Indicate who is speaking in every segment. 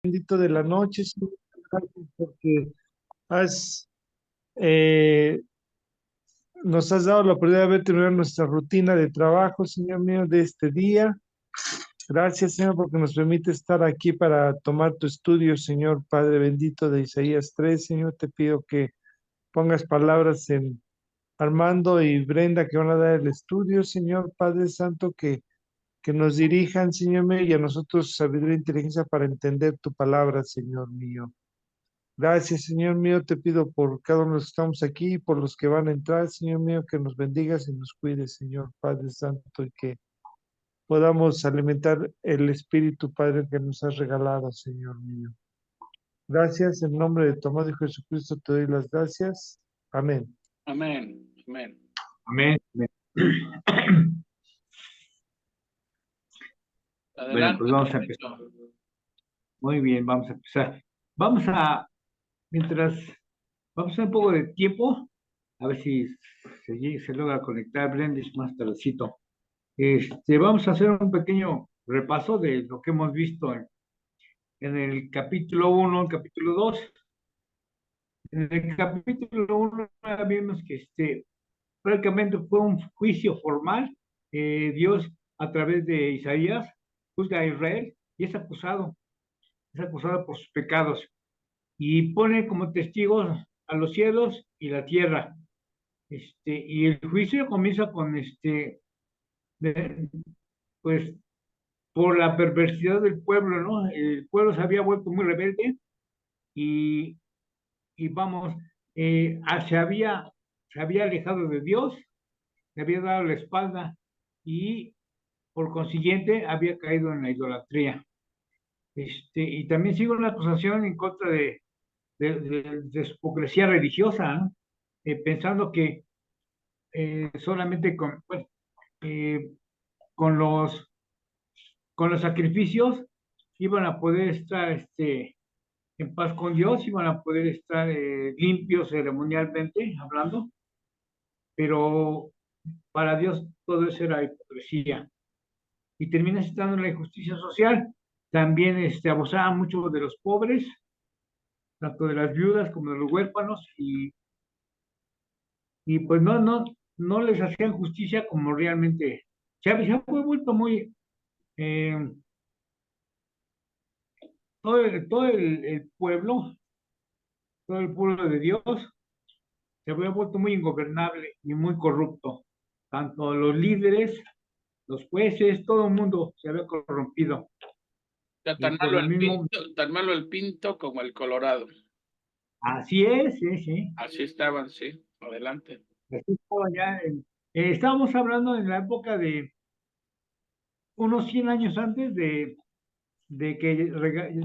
Speaker 1: Bendito de la noche, Señor, gracias porque has, eh, nos has dado la oportunidad de ver terminar nuestra rutina de trabajo, Señor mío, de este día. Gracias, Señor, porque nos permite estar aquí para tomar tu estudio, Señor Padre bendito de Isaías 3. Señor, te pido que pongas palabras en Armando y Brenda que van a dar el estudio, Señor Padre Santo, que nos dirijan, Señor mío, y a nosotros sabiduría e inteligencia para entender tu palabra, Señor mío. Gracias, Señor mío, te pido por cada uno de los que estamos aquí, por los que van a entrar, Señor mío, que nos bendigas y nos cuides, Señor Padre Santo, y que podamos alimentar el Espíritu, Padre, que nos has regalado, Señor mío. Gracias, en nombre de tu amado Hijo Jesucristo te doy las gracias. Amén.
Speaker 2: Amén, amén.
Speaker 3: Amén. Bueno,
Speaker 2: Adelante,
Speaker 3: pues vamos a empezar.
Speaker 2: Benito.
Speaker 3: Muy bien, vamos a empezar. Mientras vamos a hacer un poco de tiempo, a ver si se logra conectar Blendis más tardecito. Vamos a hacer un pequeño repaso de lo que hemos visto en el capítulo 1, el capítulo 2. En el capítulo 1 vimos que prácticamente fue un juicio formal. Dios, a través de Isaías, juzga a Israel y es acusado por sus pecados y pone como testigos a los cielos y la tierra. Y el juicio comienza con de- pues por la perversidad del pueblo, ¿no? El pueblo se había vuelto muy rebelde y, y vamos, se había alejado de Dios, le había dado la espalda y por consiguiente había caído en la idolatría. Y también sigue una acusación en contra de su hipocresía religiosa, ¿no? Pensando que solamente bueno, eh, con con los sacrificios iban a poder estar en paz con Dios, iban a poder estar limpios ceremonialmente hablando, pero para Dios todo eso era hipocresía. Y termina citando la injusticia social. También abusaba mucho de los pobres, tanto de las viudas como de los huérfanos, y pues no les hacían justicia como realmente. Se fue vuelto muy, eh, todo el pueblo de Dios, se había vuelto muy ingobernable y muy corrupto. Tanto los líderes, los jueces, todo el mundo se había corrompido.
Speaker 2: Ya
Speaker 3: Y por lo mismo,
Speaker 2: tan malo el Pinto como el Colorado.
Speaker 3: así es, sí, sí.
Speaker 2: Así estaban, sí. Adelante.
Speaker 3: Así estaba estábamos hablando en la época de unos 100 años antes de que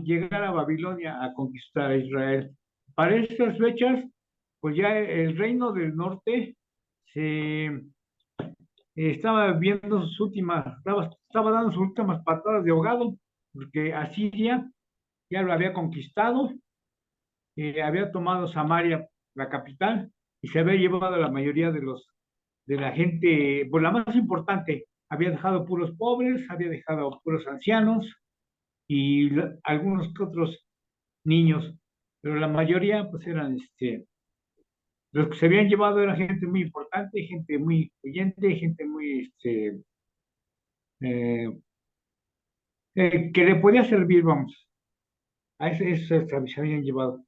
Speaker 3: llegara Babilonia a conquistar a Israel. Para estas fechas, pues ya el reino del norte se estaba viendo estaba dando sus últimas patadas de ahogado, porque Asiria ya lo había conquistado, había tomado Samaria, la capital, y se había llevado a la mayoría de la gente, pues la más importante, había dejado puros pobres, había dejado puros ancianos y algunos que otros niños, pero la mayoría pues eran los que se habían llevado era gente muy importante, gente muy influyente, gente muy eh, que le podía servir, vamos, a eso se habían llevado.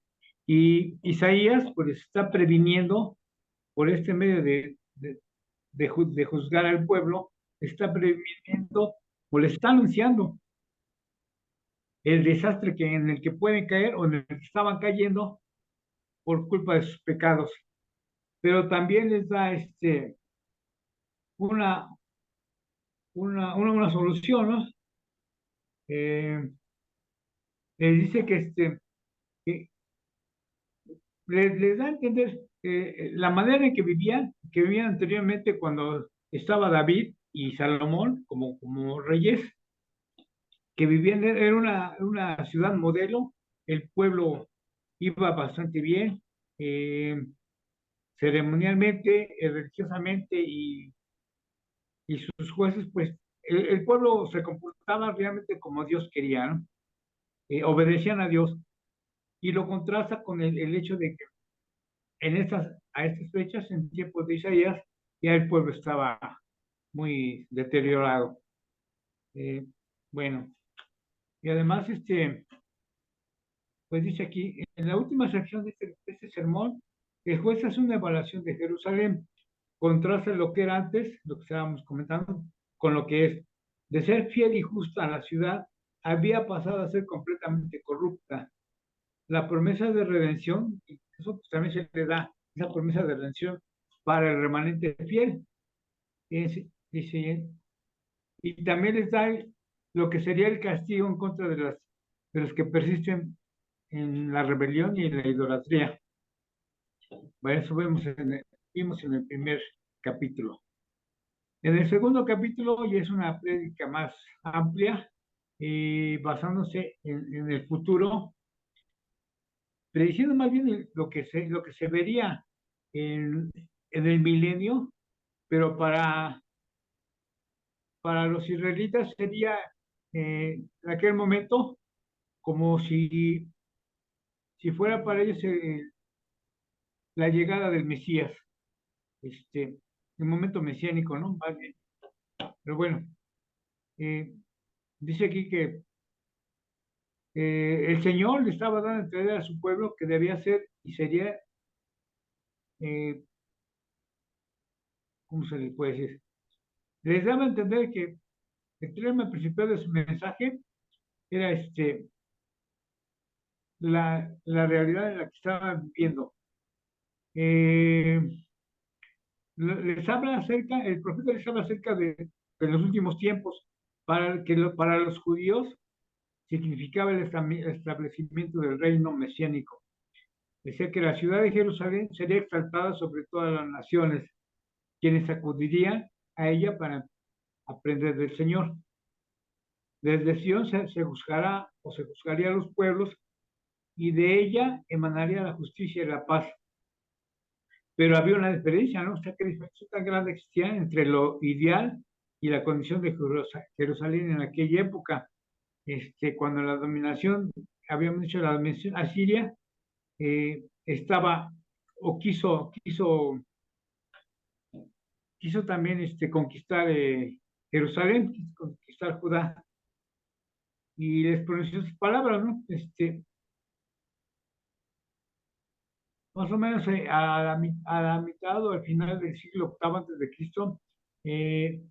Speaker 3: Y Isaías pues está previniendo por este medio de juzgar al pueblo, está previniendo o le está anunciando el desastre en el que pueden caer o en el que estaban cayendo por culpa de sus pecados. Pero también les da una, una solución, ¿no? Eh, les dice que les da a entender la manera en que vivían anteriormente cuando estaba David y Salomón como reyes, que vivían, era una ciudad modelo, el pueblo iba bastante bien, ceremonialmente, religiosamente y sus jueces, pues el pueblo se comportaba realmente como Dios quería, ¿no? obedecían a Dios, y lo contrasta con el hecho de que a estas fechas, en tiempos de Isaías, ya el pueblo estaba muy deteriorado. Bueno, y además, pues dice aquí, en la última sección de este sermón, el juez hace una evaluación de Jerusalén, contrasta lo que era antes, lo que estábamos comentando, con lo que es. De ser fiel y justa a la ciudad, había pasado a ser completamente corrupta. La promesa de redención, y eso pues, también se le da, esa promesa de redención para el remanente fiel. Dice, y también les da lo que sería el castigo en contra de los que persisten en la rebelión y en la idolatría. Bueno, eso vimos en el primer capítulo. En el segundo capítulo ya es una prédica más amplia, basándose en el futuro, prediciendo más bien lo que se vería en el milenio, pero para los israelitas sería en aquel momento como si fuera para ellos la llegada del Mesías, el momento mesiánico, ¿no? Más bien. Pero bueno, eh, dice aquí que el Señor le estaba dando a entender a su pueblo que debía ser y sería, eh, ¿cómo se le puede decir? Les daba a entender que el tema principal de su mensaje era la realidad en la que estaban viviendo. Eh, les habla acerca, el profeta les habla acerca de los últimos tiempos, para los judíos significaba el establecimiento del reino mesiánico. Decía que la ciudad de Jerusalén sería exaltada sobre todas las naciones, quienes acudirían a ella para aprender del Señor. Desde Sion se juzgará o se juzgaría a los pueblos, y de ella emanaría la justicia y la paz. Pero había una diferencia, ¿no? O sea, que diferencia tan grande existía entre lo ideal y la condición de Jerusalén en aquella época. Cuando la dominación, habíamos dicho, la dominación asiria estaba o quiso también conquistar Jerusalén, quiso conquistar Judá, y les pronunció sus palabras, ¿no? Más o menos a la mitad o al final del siglo octavo antes de Cristo, eh,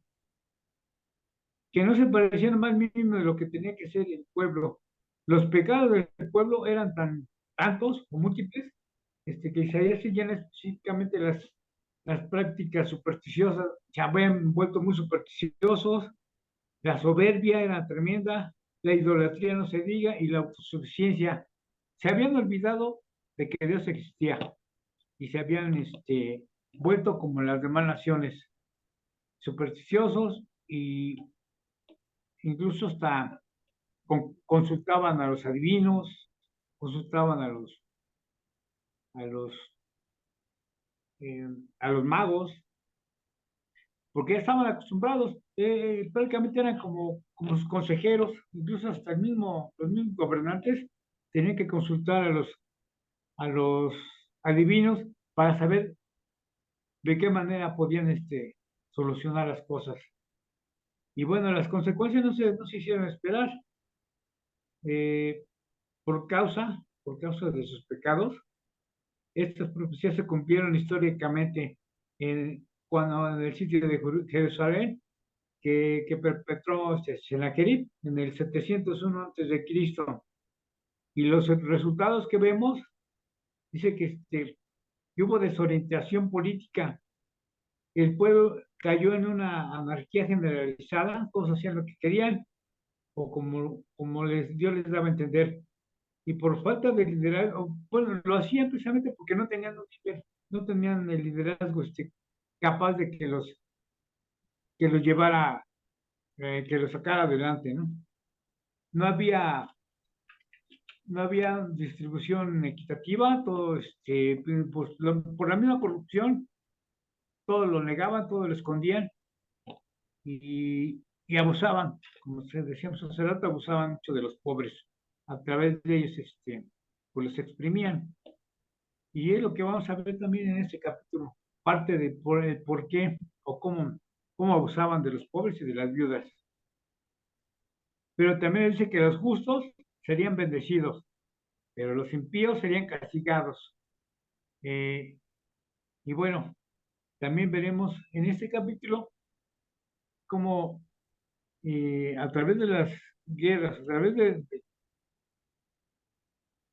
Speaker 3: que no se parecían más mínimo de lo que tenía que ser el pueblo. Los pecados del pueblo eran tantos o múltiples, que Isaías seguían específicamente las prácticas supersticiosas, se habían vuelto muy supersticiosos, la soberbia era tremenda, la idolatría no se diga, y la autosuficiencia. Se habían olvidado de que Dios existía y se habían vuelto como las demás naciones, supersticiosos, y incluso hasta consultaban a los adivinos, consultaban a los, eh, a los magos, porque ya estaban acostumbrados, prácticamente eran como sus consejeros, incluso hasta los mismos gobernantes tenían que consultar a los adivinos para saber de qué manera podían solucionar las cosas. Y bueno, las consecuencias no se hicieron esperar. Eh, por causa de sus pecados, estas profecías se cumplieron históricamente en el sitio de Jerusalén que perpetró Sennacherib en el 701 antes de Cristo. Y los resultados que vemos, dice que hubo desorientación política, el pueblo cayó en una anarquía generalizada, todos hacían lo que querían, o como Dios les daba a entender. Y por falta de liderazgo, bueno, lo hacían precisamente porque no tenían un líder, no tenían el liderazgo capaz de que los llevara, que los sacara adelante, ¿no? No había, no había distribución equitativa, todo, pues, por la misma corrupción, todo lo negaban, todo lo escondían, y abusaban, como decíamos hace rato, abusaban mucho de los pobres. a través de ellos, pues los exprimían. Y es lo que vamos a ver también en este capítulo, parte de el por qué o cómo abusaban de los pobres y de las viudas. Pero también dice que los justos serían bendecidos, pero los impíos serían castigados. Eh, y bueno, también veremos en este capítulo cómo a través de las guerras, a través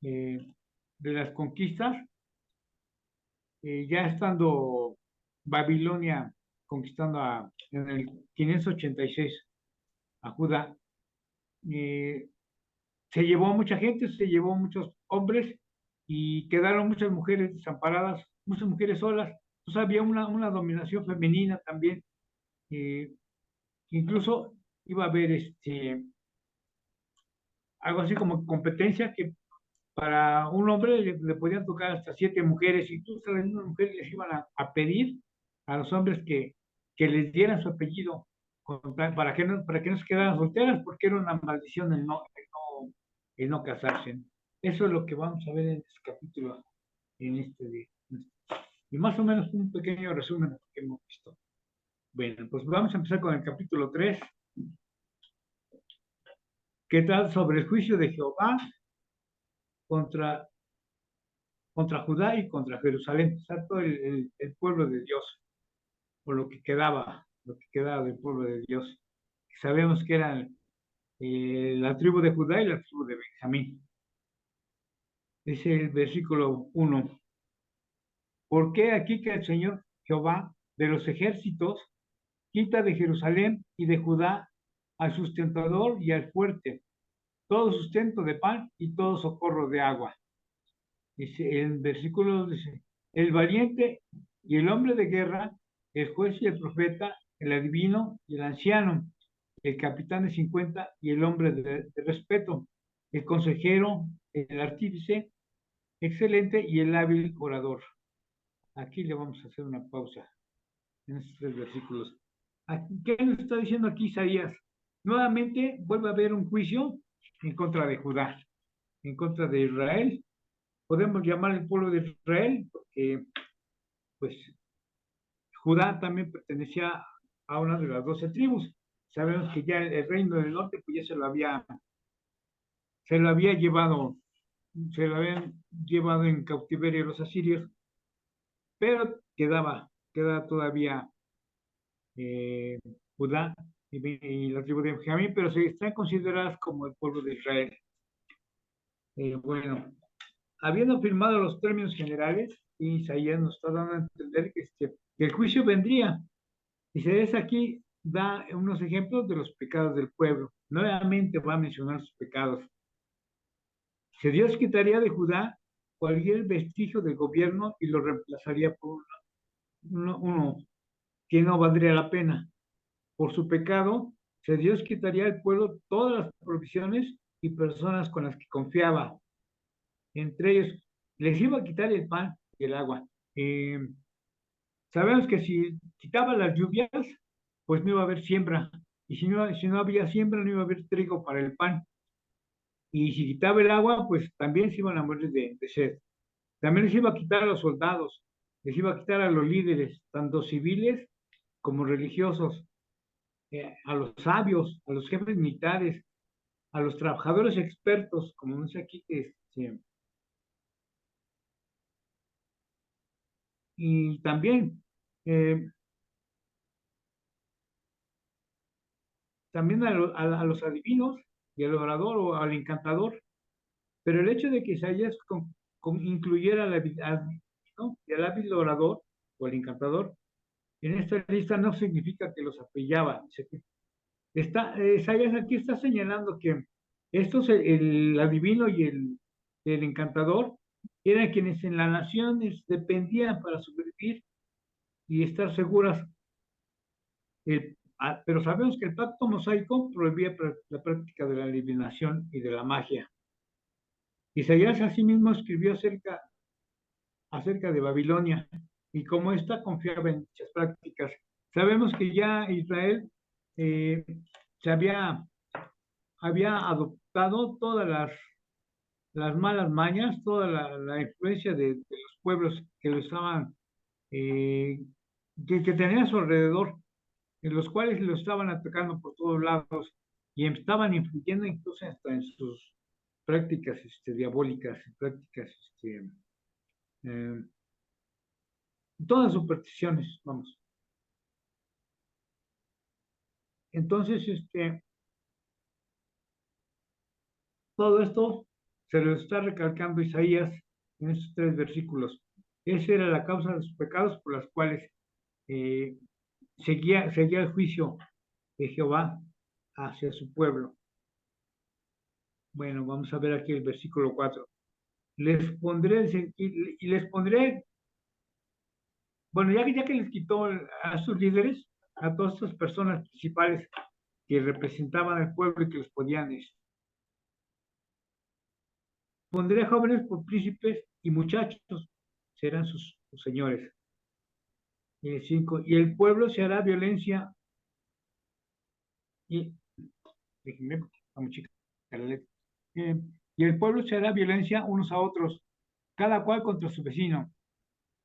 Speaker 3: de las conquistas, ya estando Babilonia conquistando en el 586 a Judá, se llevó a mucha gente, se llevó a muchos hombres y quedaron muchas mujeres desamparadas, muchas mujeres solas. Entonces había una dominación femenina también. eh, Incluso iba a haber algo así como competencia que para un hombre le podían tocar hasta 7 mujeres, incluso las mismas mujeres les iban a pedir a los hombres que les dieran su apellido para que no se quedaran solteras, porque era una maldición el no casarse. Eso es lo que vamos a ver en este capítulo, en este día. Y más o menos un pequeño resumen de lo que hemos visto. Bueno, pues vamos a empezar con el capítulo 3, que trata sobre el juicio de Jehová contra, contra Judá y contra Jerusalén, o sea, todo el pueblo de Dios, o lo que quedaba del pueblo de Dios. Sabemos que eran la tribu de Judá y la tribu de Benjamín. Dice el versículo 1. ¿Por qué aquí que el Señor Jehová de los ejércitos quita de Jerusalén y de Judá al sustentador y al fuerte, todo sustento de pan y todo socorro de agua? Dice el versículo, dice, el valiente y el hombre de guerra, el juez y el profeta, el adivino y el anciano, el capitán de 50 y el hombre de respeto, el consejero, el artífice, excelente y el hábil orador. Aquí le vamos a hacer una pausa en estos 3 versículos. ¿Qué nos está diciendo aquí Isaías? Nuevamente vuelve a haber un juicio en contra de Judá, en contra de Israel. Podemos llamar el pueblo de Israel porque, pues, Judá también pertenecía a una de las 12 tribus. Sabemos que ya el reino del norte, pues ya se lo había llevado, se lo habían llevado en cautiverio los asirios, pero quedaba todavía eh, Judá y la tribu de Benjamín, pero se están consideradas como el pueblo de Israel. Bueno, habiendo firmado los términos generales, Isaías nos está dando a entender que el juicio vendría. Y se es aquí, da unos ejemplos de los pecados del pueblo. Nuevamente va a mencionar sus pecados. Si Dios quitaría de Judá cualquier vestigio de gobierno y lo reemplazaría por uno que no valdría la pena. Por su pecado, si Dios quitaría al pueblo todas las provisiones y personas con las que confiaba. Entre ellos, les iba a quitar el pan y el agua. Sabemos que si quitaba las lluvias, pues no iba a haber siembra. Y si no había siembra, no iba a haber trigo para el pan. Y si quitaba el agua, pues también se iban a morir de sed. También les iba a quitar a los soldados, les iba a quitar a los líderes, tanto civiles como religiosos, a los sabios, a los jefes militares, a los trabajadores expertos, como dice aquí, y también eh, a los adivinos y al orador o al encantador. Pero el hecho de que Isaías incluyera ¿no? Y al hábil orador o al encantador en esta lista no significa que los apellaba. Isaías aquí está señalando que estos, el adivino y el encantador, eran quienes en las naciones dependían para sobrevivir y estar seguras. Pero sabemos que el pacto mosaico prohibía la práctica de la adivinación y de la magia. Isaías asimismo escribió acerca de Babilonia y cómo ésta confiaba en dichas prácticas. Sabemos que ya Israel se había adoptado todas las malas mañas, toda la influencia de los pueblos que lo estaban, eh, que tenían a su alrededor, en los cuales lo estaban atacando por todos lados y estaban influyendo incluso hasta en sus prácticas diabólicas, prácticas, eh, todas supersticiones, vamos. Entonces, todo esto se lo está recalcando Isaías en estos 3 versículos. Esa era la causa de sus pecados por las cuales eh, seguía el juicio de Jehová hacia su pueblo. Bueno, vamos a ver aquí el versículo 4. Les pondré, y les pondré, bueno, ya que les quitó a sus líderes, a todas estas personas principales que representaban al pueblo y que les podían, pondré jóvenes por príncipes y muchachos serán sus señores. 5. Y el pueblo se hará violencia y déjenme, vamos, chica, y el pueblo se hará violencia unos a otros, cada cual contra su vecino.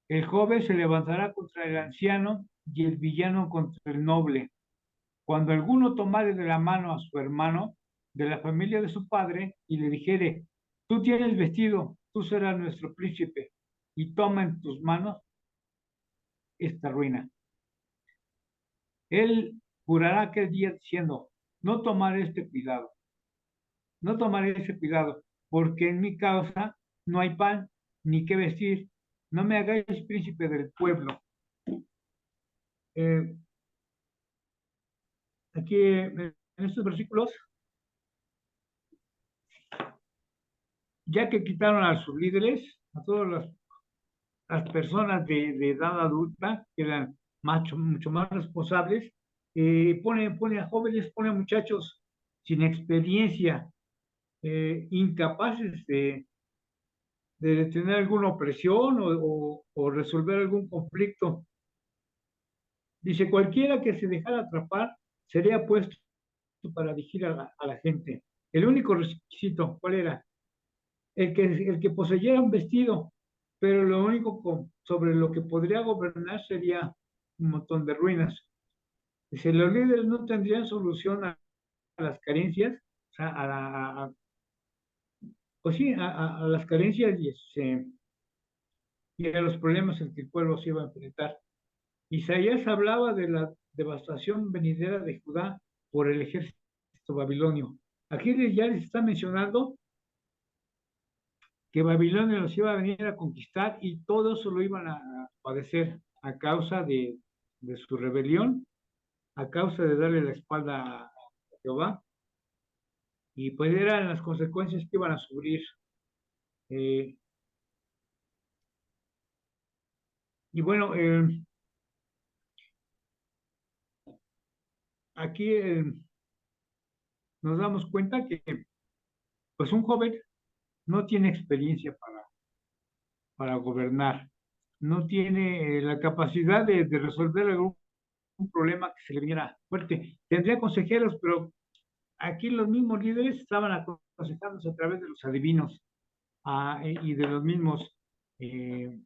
Speaker 3: El joven se levantará contra el anciano y el villano contra el noble. Cuando alguno tomare de la mano a su hermano de la familia de su padre y le dijere, tú tienes vestido, tú serás nuestro príncipe, y toma en tus manos esta ruina. Él jurará aquel día diciendo, no tomaré este cuidado, no tomaré ese cuidado, porque en mi causa no hay pan ni qué vestir, no me hagáis príncipe del pueblo. Eh, Aquí en estos versículos, ya que quitaron a sus líderes, a todas las personas de edad adulta, que eran mucho más responsables, pone a jóvenes, pone a muchachos sin experiencia, incapaces de tener alguna opresión o resolver algún conflicto. Dice, cualquiera que se dejara atrapar sería puesto para dirigir a la gente. El único requisito, ¿cuál era? El que poseyera un vestido, pero lo único sobre lo que podría gobernar sería un montón de ruinas. Dice, los líderes no tendrían solución a las carencias, o sea, pues sí, a las carencias y a los problemas en que el pueblo se iba a enfrentar. Isaías hablaba de la devastación venidera de Judá por el ejército babilonio. Aquí ya les está mencionando que Babilonia los iba a venir a conquistar y todo eso lo iban a padecer a causa de su rebelión, a causa de darle la espalda a Jehová, y pues eran las consecuencias que iban a sufrir. Eh, y bueno, aquí nos damos cuenta que pues un joven no tiene experiencia para gobernar, no tiene la capacidad de resolver algún problema que se le viniera fuerte. Tendría consejeros, pero aquí los mismos líderes estaban aconsejándose a través de los adivinos y de los mismos, eh,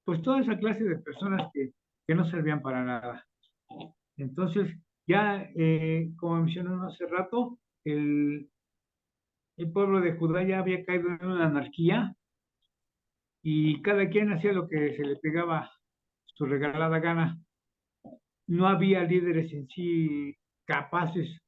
Speaker 3: pues toda esa clase de personas que no servían para nada. Entonces, ya, como mencionamos hace rato, el pueblo de Judá ya había caído en una anarquía y cada quien hacía lo que se le pegaba su regalada gana. No había líderes en sí capaces,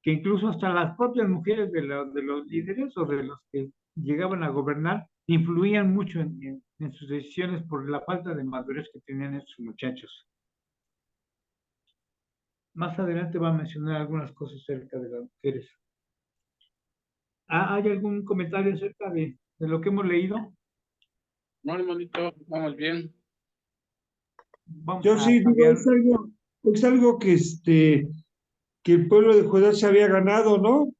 Speaker 3: que incluso hasta las propias mujeres de los líderes o de los que llegaban a gobernar influían mucho en sus decisiones por la falta de madurez que tenían estos muchachos. Más adelante va a mencionar algunas cosas acerca de las mujeres. ¿Hay algún comentario acerca de lo que hemos leído?
Speaker 2: No, hermanito, vamos bien.
Speaker 3: Vamos
Speaker 1: Yo
Speaker 3: a
Speaker 1: sí digo,
Speaker 3: cambiar.
Speaker 1: es algo que el pueblo de Judá se había ganado, ¿no?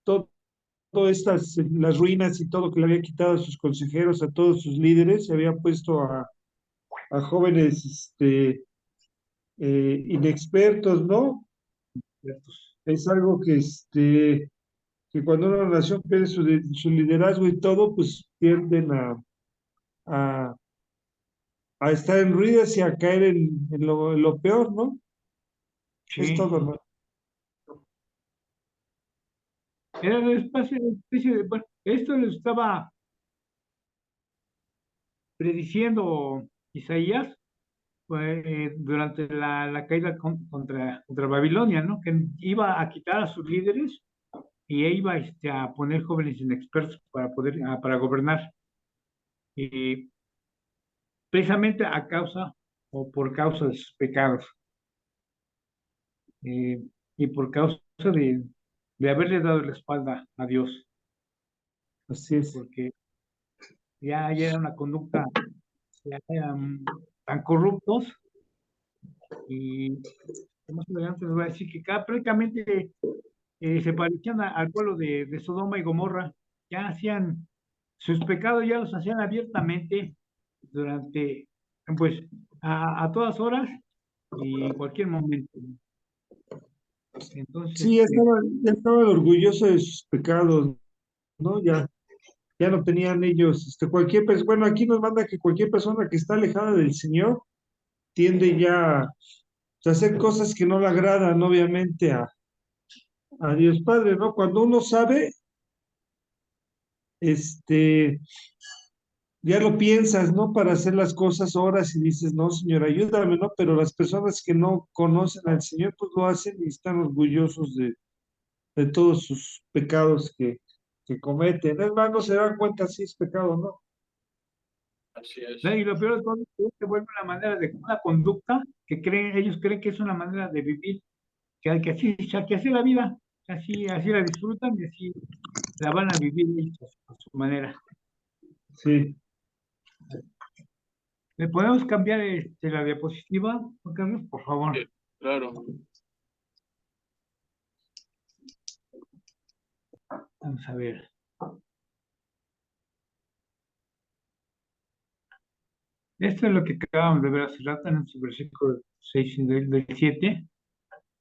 Speaker 1: Todas estas, las ruinas y todo que le había quitado a sus consejeros, a todos sus líderes, se había puesto a jóvenes inexpertos, ¿no? Es algo que que cuando una nación pierde su liderazgo y todo, pues tienden a, a estar en ruinas y a caer en lo peor, ¿no? Es
Speaker 3: Sí,
Speaker 1: todo, ¿no?
Speaker 3: era una especie de, bueno, esto lo estaba prediciendo Isaías durante la caída contra Babilonia, ¿no? Que iba a quitar a sus líderes y iba a poner jóvenes inexpertos para gobernar. Y precisamente a causa o por causa de sus pecados eh, y por causa de haberle dado la espalda a Dios,
Speaker 1: Así es.
Speaker 3: porque ya era una conducta, ya eran tan corruptos y más adelante les voy a decir que prácticamente se parecían al pueblo de Sodoma y Gomorra, ya hacían sus pecados, ya los hacían abiertamente durante, pues, a todas horas y en cualquier momento. Entonces,
Speaker 1: Sí, ya estaban orgullosos de sus pecados, ¿no? Ya no tenían ellos, cualquier persona, bueno, aquí nos manda que cualquier persona que está alejada del Señor tiende ya a hacer cosas que no le agradan, obviamente, a Dios Padre, ¿no? Cuando uno sabe, este, ya lo piensas, ¿no? Para hacer las cosas horas y dices, no, Señor, ayúdame, ¿no? Pero las personas que no conocen al Señor, pues lo hacen y están orgullosos de todos sus pecados que cometen. Es más, no se dan cuenta si es pecado o no.
Speaker 2: Así es.
Speaker 3: ¿no? Y lo peor de todo es que se vuelve una manera de una conducta que ellos creen que es una manera de vivir, que así es la vida, así la disfrutan y así la van a vivir ellos a su manera.
Speaker 1: Sí.
Speaker 3: ¿Le podemos cambiar la diapositiva, Juan Carlos, por favor?
Speaker 2: Sí, claro.
Speaker 3: Vamos a ver. Esto es lo que acabamos de ver hace rato en su versículo 6 y del 7,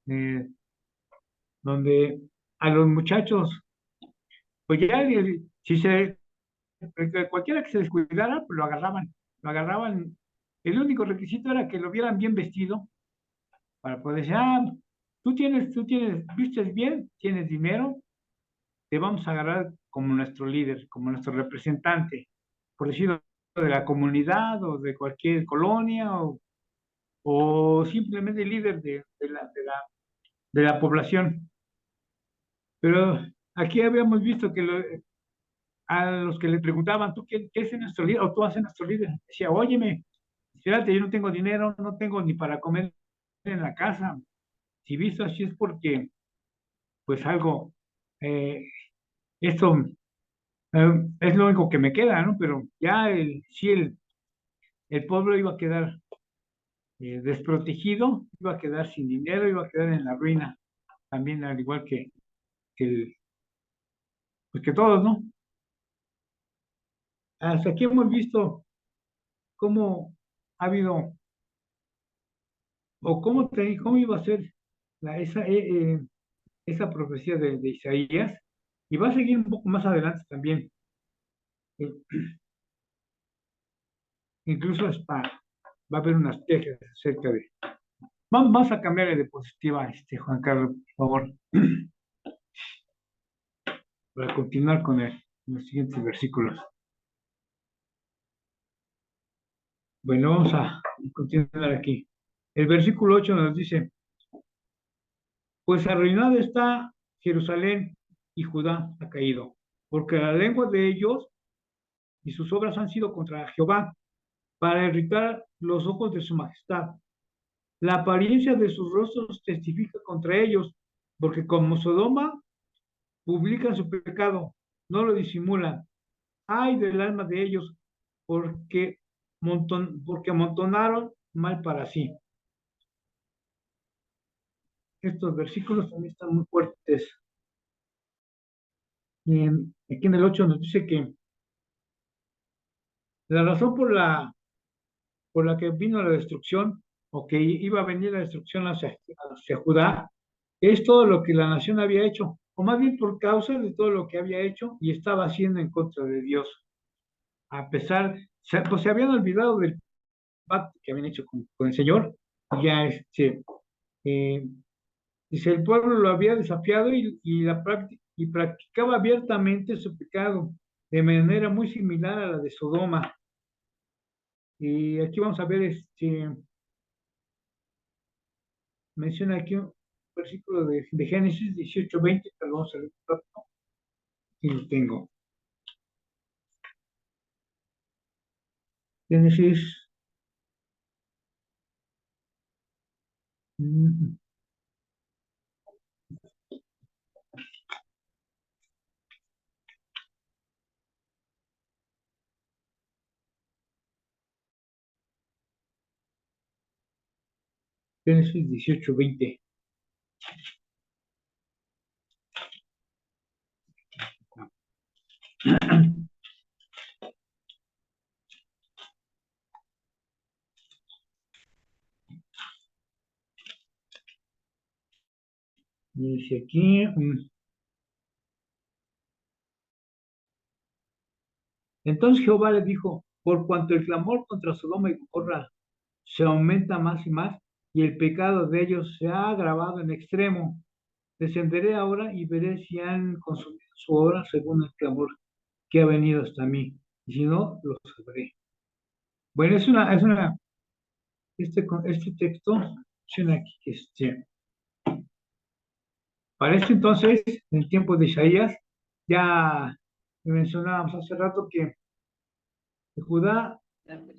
Speaker 3: eh, donde a los muchachos, pues ya, si cualquiera que se descuidara, pues lo agarraban. El único requisito era que lo vieran bien vestido para poder decir, vistes bien, tienes dinero, te vamos a agarrar como nuestro líder, como nuestro representante, por decirlo, de la comunidad o de cualquier colonia o simplemente líder de la población. Pero aquí habíamos visto que a los que le preguntaban, ¿tú qué es nuestro líder? O tú haces nuestro líder. Decía, óyeme, fíjate, yo no tengo dinero, no tengo ni para comer en la casa. Si visto así es porque, pues algo, eh, esto es lo único que me queda, ¿no? Pero ya sí, el pueblo iba a quedar desprotegido, iba a quedar sin dinero, iba a quedar en la ruina, también al igual que, pues que todos, ¿no? Hasta aquí hemos visto cómo ha habido, o cómo iba a ser esa profecía de Isaías, y va a seguir un poco más adelante también. Eh, Incluso hasta va a haber unas quejas acerca de. Vamos a cambiar de diapositiva, Juan Carlos, por favor, para continuar con los siguientes versículos. Bueno, vamos a continuar aquí. El versículo 8 nos dice, pues arruinado está Jerusalén y Judá ha caído, porque la lengua de ellos y sus obras han sido contra Jehová, para irritar los ojos de su majestad. La apariencia de sus rostros testifica contra ellos, porque como Sodoma publican su pecado, no lo disimulan. Ay del alma de ellos, porque amontonaron mal para sí. Estos versículos también están muy fuertes. Aquí en el 8 nos dice que la razón por la que vino la destrucción, o que iba a venir la destrucción hacia Judá, es todo lo que la nación había hecho. o más bien por causa de todo lo que había hecho y estaba haciendo en contra de Dios. A pesar, pues se habían olvidado del pacto que habían hecho con el Señor, ya eh, dice, el pueblo lo había desafiado y practicaba abiertamente su pecado de manera muy similar a la de Sodoma. Y aquí vamos a ver, menciona aquí un versículo de Génesis 18:20, que lo vamos a leer rápido, y lo tengo. Génesis, mm, Génesis 18:20. Dice aquí, entonces Jehová le dijo, por cuanto el clamor contra Sodoma y Gomorra se aumenta más y más, y el pecado de ellos se ha agravado en extremo, descenderé ahora y veré si han consumido su obra según el clamor que ha venido hasta mí, y si no, lo sabré. Bueno, este texto menciona aquí que para este entonces, en el tiempo de Isaías, ya mencionábamos hace rato que Judá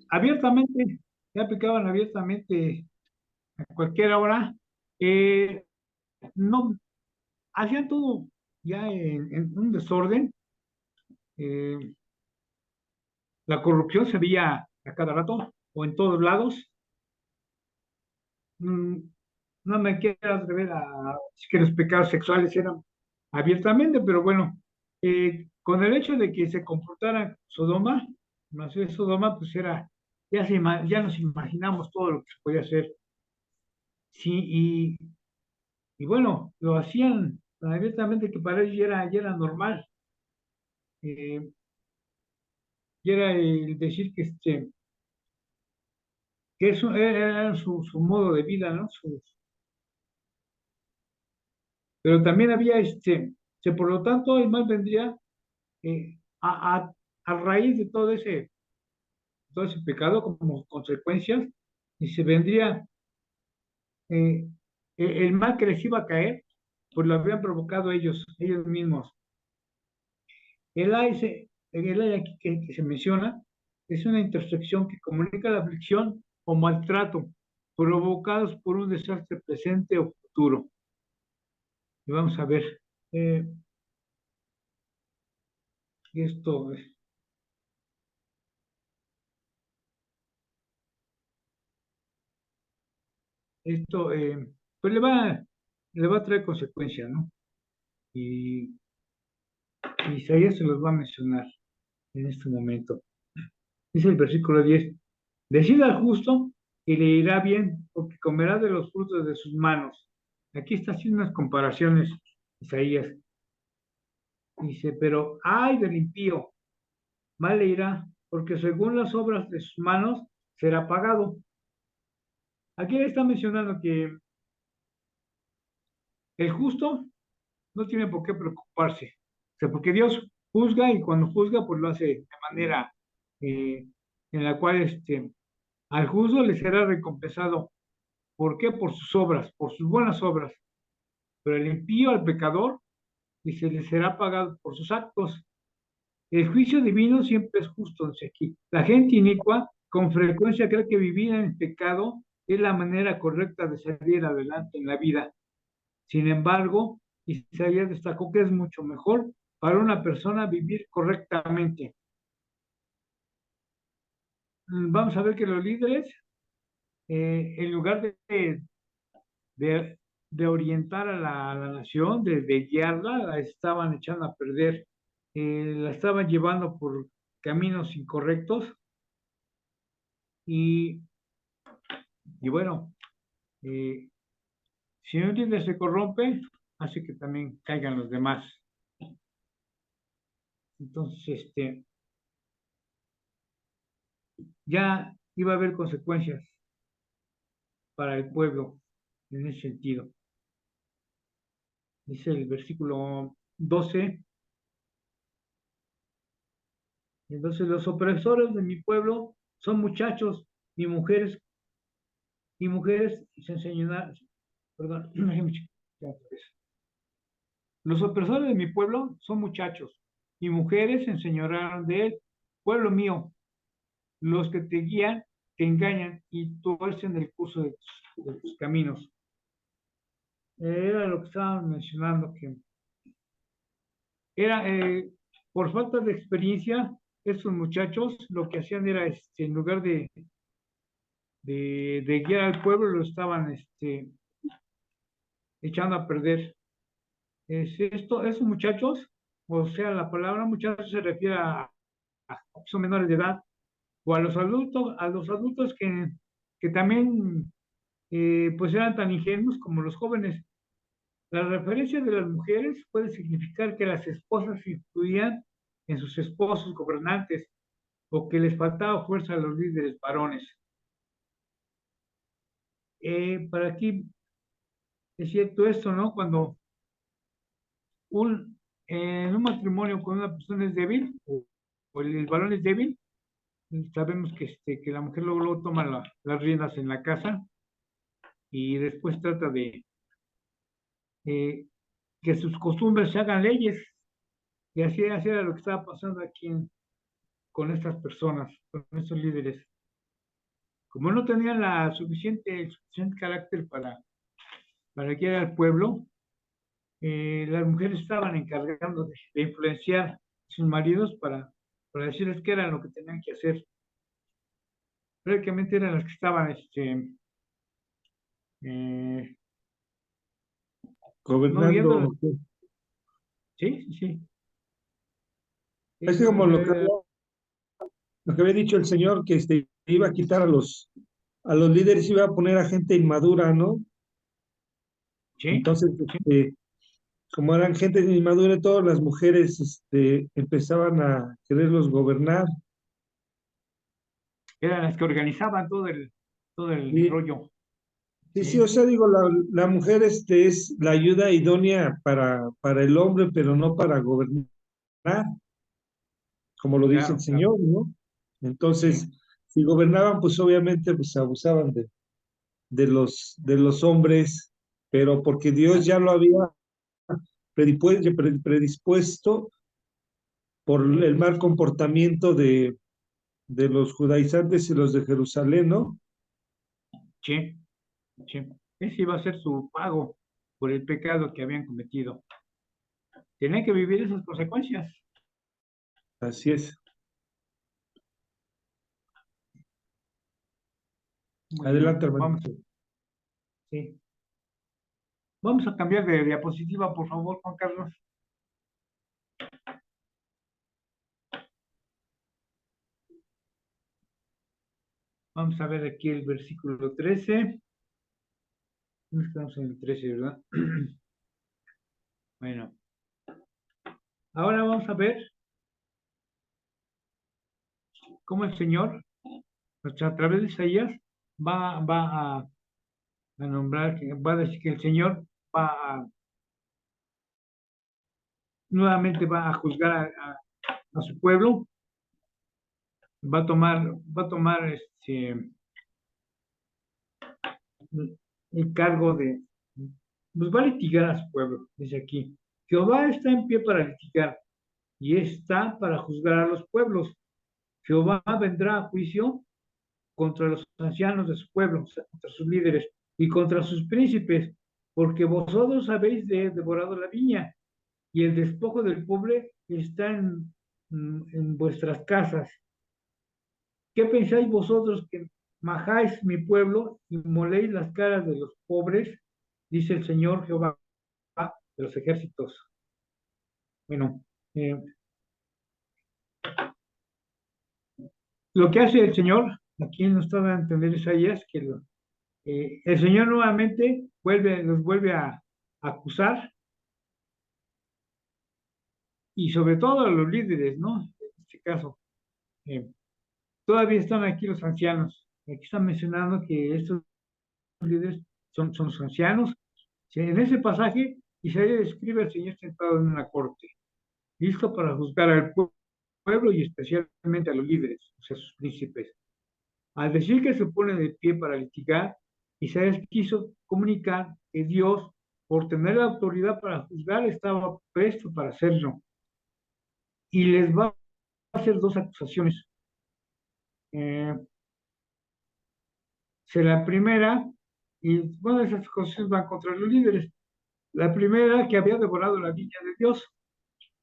Speaker 3: abiertamente, ya aplicaban abiertamente a cualquier hora, no, hacían todo ya en un desorden, eh, la corrupción se veía a cada rato o en todos lados. Mm, no me quiero atrever a decir que los pecados sexuales eran abiertamente, pero bueno, con el hecho de que se comportara Sodoma, más de Sodoma, pues era, ya nos imaginamos todo lo que se podía hacer. Sí, y bueno, lo hacían tan abiertamente que para ellos ya era normal. Eh, y era el decir que eso era su modo de vida, ¿no? Pero también había que por lo tanto el mal vendría eh, a, a, a raíz de todo ese pecado como consecuencias, y se vendría el mal que les iba a caer, pues lo habían provocado ellos mismos. El ay aquí que se menciona es una intersección que comunica la aflicción o maltrato provocados por un desastre presente o futuro. Y vamos a ver, eh, esto, esto pues le va a traer consecuencias, ¿no? Y Isaías se los va a mencionar en este momento. Dice el versículo 10, decida al justo y le irá bien, porque comerá de los frutos de sus manos. Aquí está haciendo unas comparaciones, Isaías. Dice, pero ay del impío, mal le irá, porque según las obras de sus manos será pagado. Aquí le está mencionando que el justo no tiene por qué preocuparse. O sea, porque Dios juzga y cuando juzga, pues lo hace de manera en la cual al justo le será recompensado. ¿Por qué? Por sus obras, por sus buenas obras. Pero el impío, al pecador, dice, le será pagado por sus actos. El juicio divino siempre es justo, dice aquí. La gente inicua con frecuencia cree que vivir en pecado es la manera correcta de salir adelante en la vida. Sin embargo, Isaías destacó que es mucho mejor para una persona vivir correctamente. Vamos a ver que los líderes, en lugar de, de orientar a la nación, de guiarla, la estaban echando a perder, la estaban llevando por caminos incorrectos y, y bueno, si no entiende se corrompe, hace que también caigan los demás. Entonces, ya iba a haber consecuencias para el pueblo en ese sentido. Dice el versículo 12. Entonces los opresores de mi pueblo son muchachos y mujeres se enseñarán, perdón, los opresores de mi pueblo son muchachos y mujeres se enseñorearán de él. Pueblo mío, los que te guían, te engañan y tuercen el curso de tus caminos. Era lo que estaban mencionando, que era por falta de experiencia, estos muchachos lo que hacían era, en lugar de guiar al pueblo, lo estaban echando a perder. Esos muchachos, o sea, la palabra muchachos se refiere a que son menores de edad, o a los adultos que también pues eran tan ingenuos como los jóvenes. La referencia de las mujeres puede significar que las esposas influían en sus esposos gobernantes o que les faltaba fuerza a los líderes varones. Para aquí es cierto esto, ¿no? Cuando en un matrimonio con una persona es débil o el varón es débil, sabemos que la mujer luego toma las riendas en la casa y después trata de que sus costumbres se hagan leyes. Y así era lo que estaba pasando aquí con estas personas, con estos líderes. Como no tenían el suficiente carácter para guiar al pueblo, las mujeres estaban encargando de influenciar a sus maridos para decirles qué era lo que tenían que hacer. Prácticamente eran las que estaban no guiando.
Speaker 1: Gobernando.
Speaker 3: Sí, sí, sí.
Speaker 1: Es como lo que había dicho el Señor, que iba a quitar a los líderes, iba a poner a gente inmadura, ¿no?
Speaker 3: Sí,
Speaker 1: Entonces,
Speaker 3: sí.
Speaker 1: como eran gente inmadura, todas las mujeres empezaban a quererlos gobernar.
Speaker 3: Eran las que organizaban todo el
Speaker 1: Sí,
Speaker 3: rollo.
Speaker 1: sí, sí, o
Speaker 3: Sí,
Speaker 1: sea, digo, la mujer es la ayuda idónea para el hombre, pero no para gobernar, como lo dice el
Speaker 3: claro, claro.
Speaker 1: Señor, ¿no? Entonces,
Speaker 3: Sí,
Speaker 1: si gobernaban, pues obviamente pues abusaban de los hombres, pero porque Dios ya lo había predispuesto por el mal comportamiento de los judaizantes y los de Jerusalén, ¿no?
Speaker 3: sí, sí. Ese iba a ser su pago por el pecado que habían cometido. Tenían que vivir esas consecuencias.
Speaker 1: Así es.
Speaker 3: Muy
Speaker 1: Adelante,
Speaker 3: bien,
Speaker 1: hermano.
Speaker 3: sí. Vamos a cambiar de diapositiva, por favor, Juan Carlos. Vamos a ver aquí el versículo 13. Estamos en el 13, ¿verdad? Bueno, ahora vamos a ver cómo el Señor, a través de Isaías, va a nombrar, va a decir que el Señor nuevamente va a juzgar a su pueblo, va a tomar el cargo pues va a litigar a su pueblo, dice aquí. Jehová está en pie para litigar y está para juzgar a los pueblos. Jehová vendrá a juicio contra los ancianos de su pueblo, o sea, contra sus líderes y contra sus príncipes, porque vosotros habéis devorado la viña y el despojo del pobre está en vuestras casas. ¿Qué pensáis vosotros que majáis mi pueblo y moléis las caras de los pobres? Dice el Señor Jehová de los ejércitos. Bueno, lo que hace el Señor, aquí nos está dando a entender Isaías, que el Señor nuevamente los vuelve a acusar y sobre todo a los líderes, ¿no? En este caso, eh, todavía están aquí los ancianos. Aquí están mencionando que estos líderes son los ancianos. Sí, en ese pasaje, Isaías describe al Señor sentado en una corte, listo para juzgar al pueblo y especialmente a los líderes, o sea, sus príncipes. Al decir que se pone de pie para litigar, Isaías quiso comunicar que Dios, por tener la autoridad para juzgar, estaba presto para hacerlo. Y les va a hacer dos acusaciones. Eh, la primera, y bueno, esas acusaciones van contra los líderes. La primera, que había devorado la viña de Dios,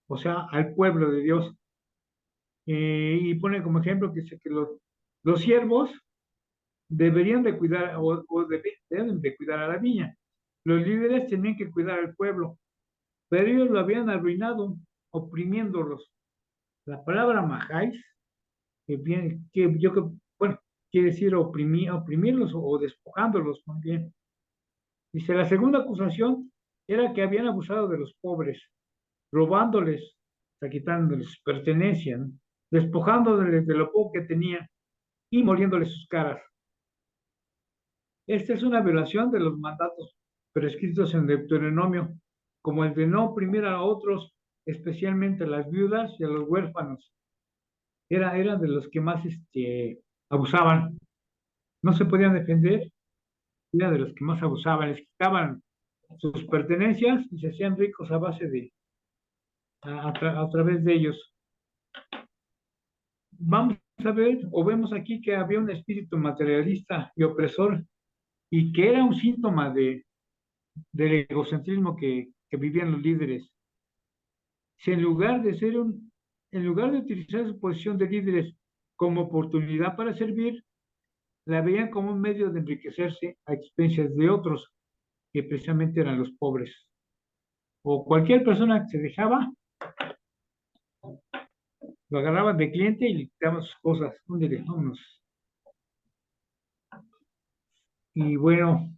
Speaker 3: o sea, al pueblo de Dios. Y pone como ejemplo que dice que los siervos deberían de cuidar deben de cuidar a la viña. Los líderes tenían que cuidar al pueblo, pero ellos lo habían arruinado, oprimiéndolos. La palabra majáis, bueno, quiere decir oprimirlos o despojándolos también. Dice, la segunda acusación era que habían abusado de los pobres, robándoles, o sea, quitándoles sus pertenencias, ¿no? Despojándoles de lo poco que tenían y moliéndoles sus caras. Esta es una violación de los mandatos prescritos en Deuteronomio, como el de no oprimir a otros, especialmente a las viudas y a los huérfanos. Eran de los que más abusaban. No se podían defender, eran de los que más abusaban. Les quitaban sus pertenencias y se hacían ricos a base de, a través de ellos. Vamos a ver, o vemos aquí que había un espíritu materialista y opresor y que era un síntoma del egocentrismo que vivían los líderes. Si en lugar de utilizar su posición de líderes como oportunidad para servir, la veían como un medio de enriquecerse a expensas de otros, que precisamente eran los pobres. O cualquier persona que se dejaba, lo agarraban de cliente y le quitaban sus cosas. Vámonos. Y bueno,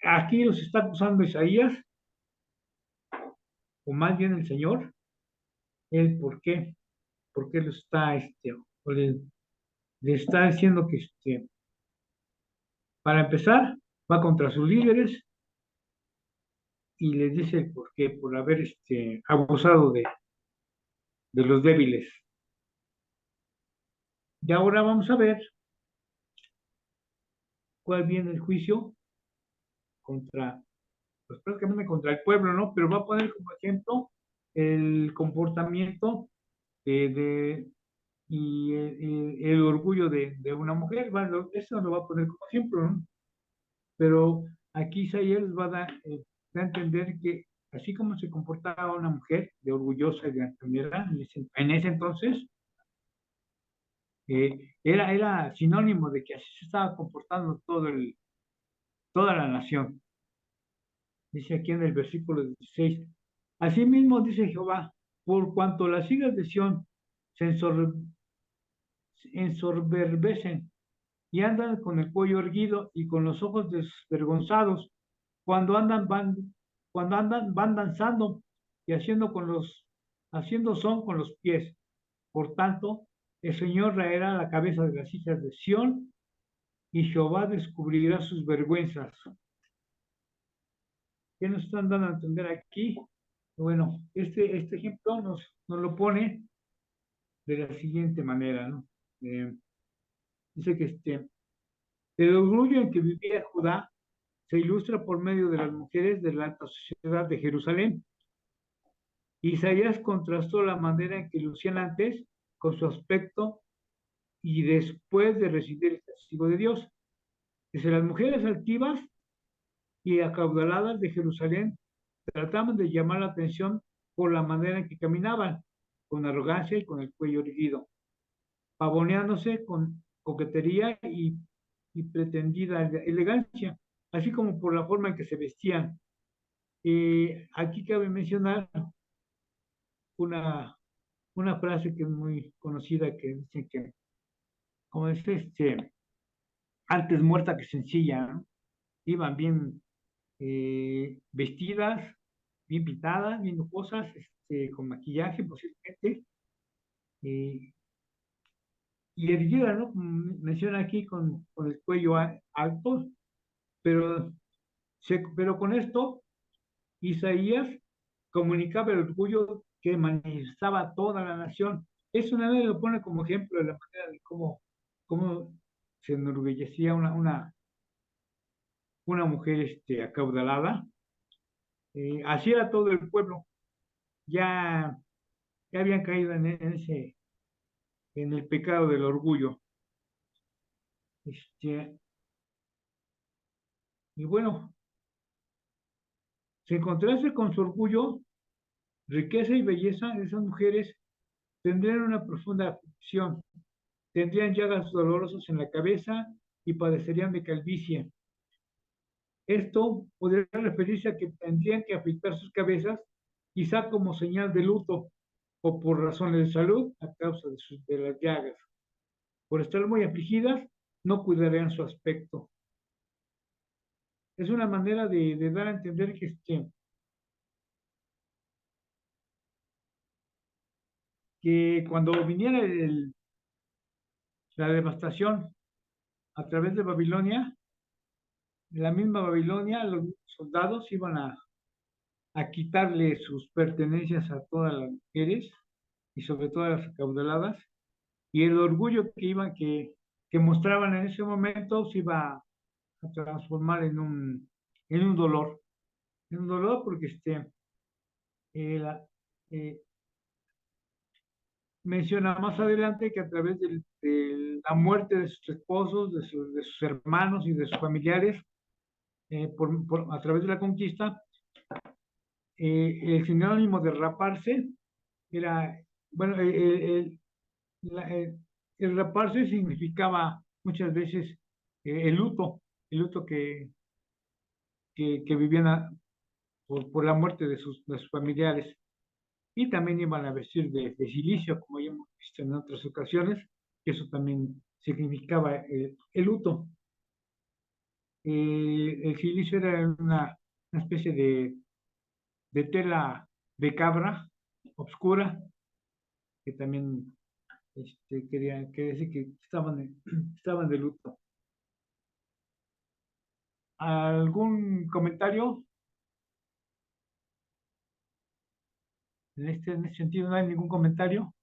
Speaker 3: aquí los está acusando Isaías, o más bien el Señor. ¿El por qué? ¿Por qué lo está, o le está diciendo que, para empezar, va contra sus líderes y les dice el por qué, por haber, abusado de los débiles. Y ahora vamos a ver cuál viene el juicio contra, pues prácticamente contra el pueblo, ¿no? Pero va a poner como ejemplo el comportamiento de y el orgullo de una mujer. Bueno, eso lo va a poner como ejemplo, ¿no? Pero aquí Isaías va a da a entender que así como se comportaba una mujer de orgullosa y de altanera en ese entonces, era sinónimo de que así se estaba comportando toda la nación. Dice aquí en el versículo 16. Asimismo dice Jehová, por cuanto las hijas de Sión se ensoberbecen y andan con el cuello erguido y con los ojos desvergonzados, cuando andan van, van danzando y haciendo son con los pies. Por tanto, el Señor raerá la cabeza de las hijas de Sión y Jehová descubrirá sus vergüenzas. ¿Qué nos están dando a entender aquí? Bueno, este ejemplo nos lo pone de la siguiente manera, ¿no? Dice que el orgullo en que vivía Judá se ilustra por medio de las mujeres de la alta sociedad de Jerusalén. Isaías contrastó la manera en que lucían antes con su aspecto y después de recibir el castigo de Dios. Dice, las mujeres altivas y acaudaladas de Jerusalén trataban de llamar la atención por la manera en que caminaban, con arrogancia y con el cuello erguido, pavoneándose con coquetería y pretendida elegancia, así como por la forma en que se vestían. Aquí cabe mencionar una, una frase que es muy conocida que dice que, como es antes muerta que sencilla, ¿no? Iban bien vestidas, bien pintadas, bien lujosas, con maquillaje posiblemente, y erguida, ¿no? Como menciona aquí, con el cuello alto, pero, pero con esto Isaías comunicaba el orgullo que manifestaba toda la nación. Eso nadie lo pone como ejemplo de la manera de cómo se enorgullecía una mujer acaudalada. Así era todo el pueblo. Ya, ya habían caído en el pecado del orgullo. Este, y bueno, se encontrarse con su orgullo, riqueza y belleza, esas mujeres tendrían una profunda aflicción, tendrían llagas dolorosas en la cabeza y padecerían de calvicie. Esto podría referirse a que tendrían que afeitar sus cabezas, quizá como señal de luto o por razones de salud a causa de las llagas. Por estar muy afligidas, no cuidarían su aspecto. Es una manera de dar a entender que cuando viniera la devastación a través de Babilonia, la misma Babilonia, los soldados iban a quitarle sus pertenencias a todas las mujeres y sobre todo a las acaudaladas, y el orgullo que mostraban en ese momento se iba a transformar en un dolor porque la, eh, menciona más adelante que a través de la muerte de sus esposos, de sus hermanos y de sus familiares, a través de la conquista, el sinónimo de raparse era, bueno, el raparse significaba muchas veces el luto que vivían por la muerte de sus familiares. Y también iban a vestir de silicio, como ya hemos visto en otras ocasiones, que eso también significaba el luto. El silicio era una especie de tela de cabra oscura, que también que decir que estaban de luto. ¿Algún comentario? En este sentido no hay ningún comentario.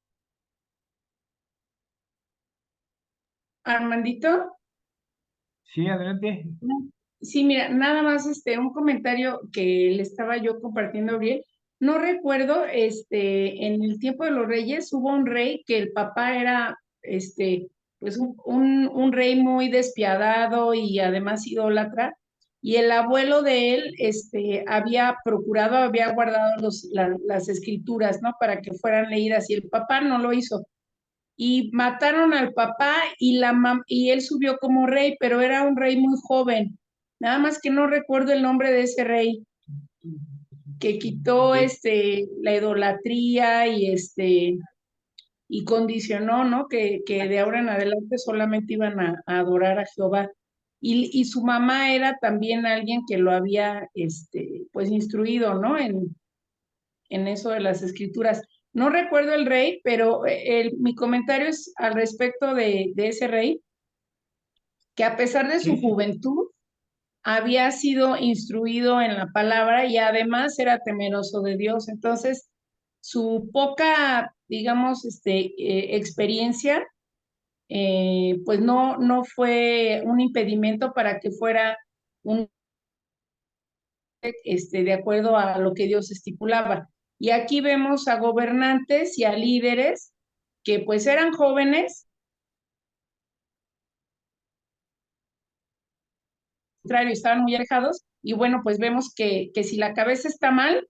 Speaker 4: Armandito,
Speaker 3: Sí, adelante.
Speaker 4: sí, mira, nada más un comentario que le estaba yo compartiendo a Auriel. No recuerdo, en el tiempo de los reyes hubo un rey que el papá era, pues un rey muy despiadado y además idólatra, y el abuelo de él, había procurado, había guardado las escrituras, ¿no? Para que fueran leídas, y el papá no lo hizo. Y mataron al papá y él subió como rey, pero era un rey muy joven. Nada más que no recuerdo el nombre de ese rey que quitó la idolatría y condicionó, ¿no? Que de ahora en adelante solamente iban a adorar a Jehová. Y su mamá era también alguien que lo había pues instruido, ¿no? En eso de las escrituras. No recuerdo el rey, pero mi comentario es al respecto de ese rey, que a pesar de su
Speaker 3: Sí,
Speaker 4: juventud, había sido instruido en la palabra y además era temeroso de Dios. Entonces, su poca, digamos, experiencia, pues no fue un impedimento para que fuera un de acuerdo a lo que Dios estipulaba. Y aquí vemos a gobernantes y a líderes que pues eran jóvenes, contrario, estaban muy alejados, y bueno, pues vemos que si la cabeza está mal,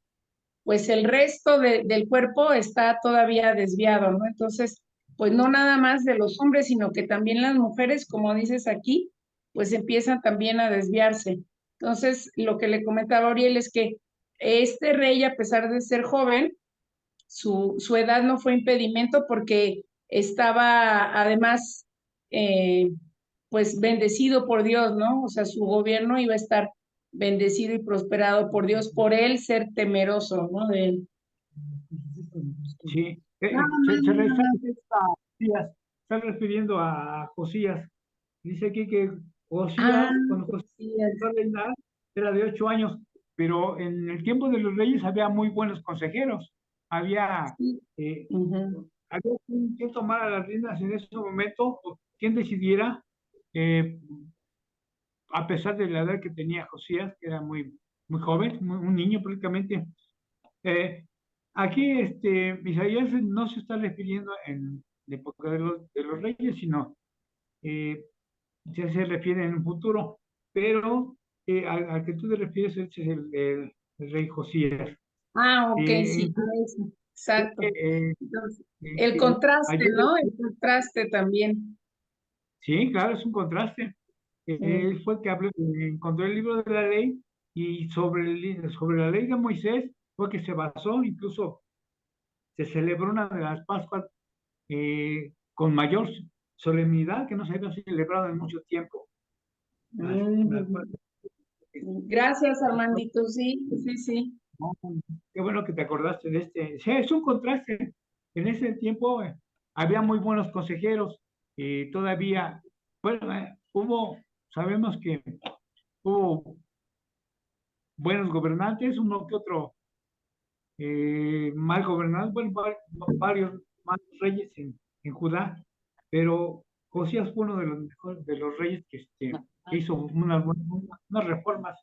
Speaker 4: pues el resto del cuerpo está todavía desviado, ¿no? Entonces, pues no nada más de los hombres, sino que también las mujeres, como dices aquí, pues empiezan también a desviarse. Entonces, lo que le comentaba a Auriel es que este rey, a pesar de ser joven, su edad no fue impedimento porque estaba además, pues bendecido por Dios, ¿no? O sea, su gobierno iba a estar bendecido y prosperado por Dios, por él ser temeroso, ¿no? De él.
Speaker 3: Sí,
Speaker 4: Nada más,
Speaker 3: se
Speaker 4: nada más.
Speaker 3: Josías, está refiriendo a Josías. Dice aquí que
Speaker 4: Ah,
Speaker 3: Josías, cuando Josías
Speaker 4: sí,
Speaker 3: empezó a reinar, era de 8 años, pero en el tiempo de los reyes había muy buenos consejeros. Había,
Speaker 4: sí.
Speaker 3: eh,
Speaker 4: Ujú.
Speaker 3: había quien tomara las riendas en ese momento, o quien decidiera, eh, a pesar de la edad que tenía Josías, que era muy joven, un niño prácticamente. Eh, Aquí Isaías no se está refiriendo en la época de los reyes, sino eh, ya se refiere en un futuro, pero al que tú te refieres ese es el rey Josías.
Speaker 4: Ah, ok, sí,
Speaker 3: Incluso,
Speaker 4: a eso, exacto.
Speaker 3: eh,
Speaker 4: Entonces,
Speaker 3: eh,
Speaker 4: el
Speaker 3: eh,
Speaker 4: contraste,
Speaker 3: ayer,
Speaker 4: ¿no? El contraste también.
Speaker 3: sí, claro, es un contraste.
Speaker 4: Mm.
Speaker 3: Él fue el que encontró el libro de la ley y sobre la ley de Moisés fue que se basó, incluso se celebró una de las Pascuas con mayor solemnidad que no se había celebrado en mucho tiempo. Me
Speaker 4: Mm.
Speaker 3: acuerdo que-
Speaker 4: Gracias, Armandito, sí, sí, sí.
Speaker 3: no, qué bueno que te acordaste de este. Sí, es un contraste. En ese tiempo había muy buenos consejeros y todavía, bueno, sabemos que hubo buenos gobernantes, uno que otro mal gobernante, bueno, varios malos reyes en Judá, pero Josías fue uno de los mejores de los reyes que hizo unas reformas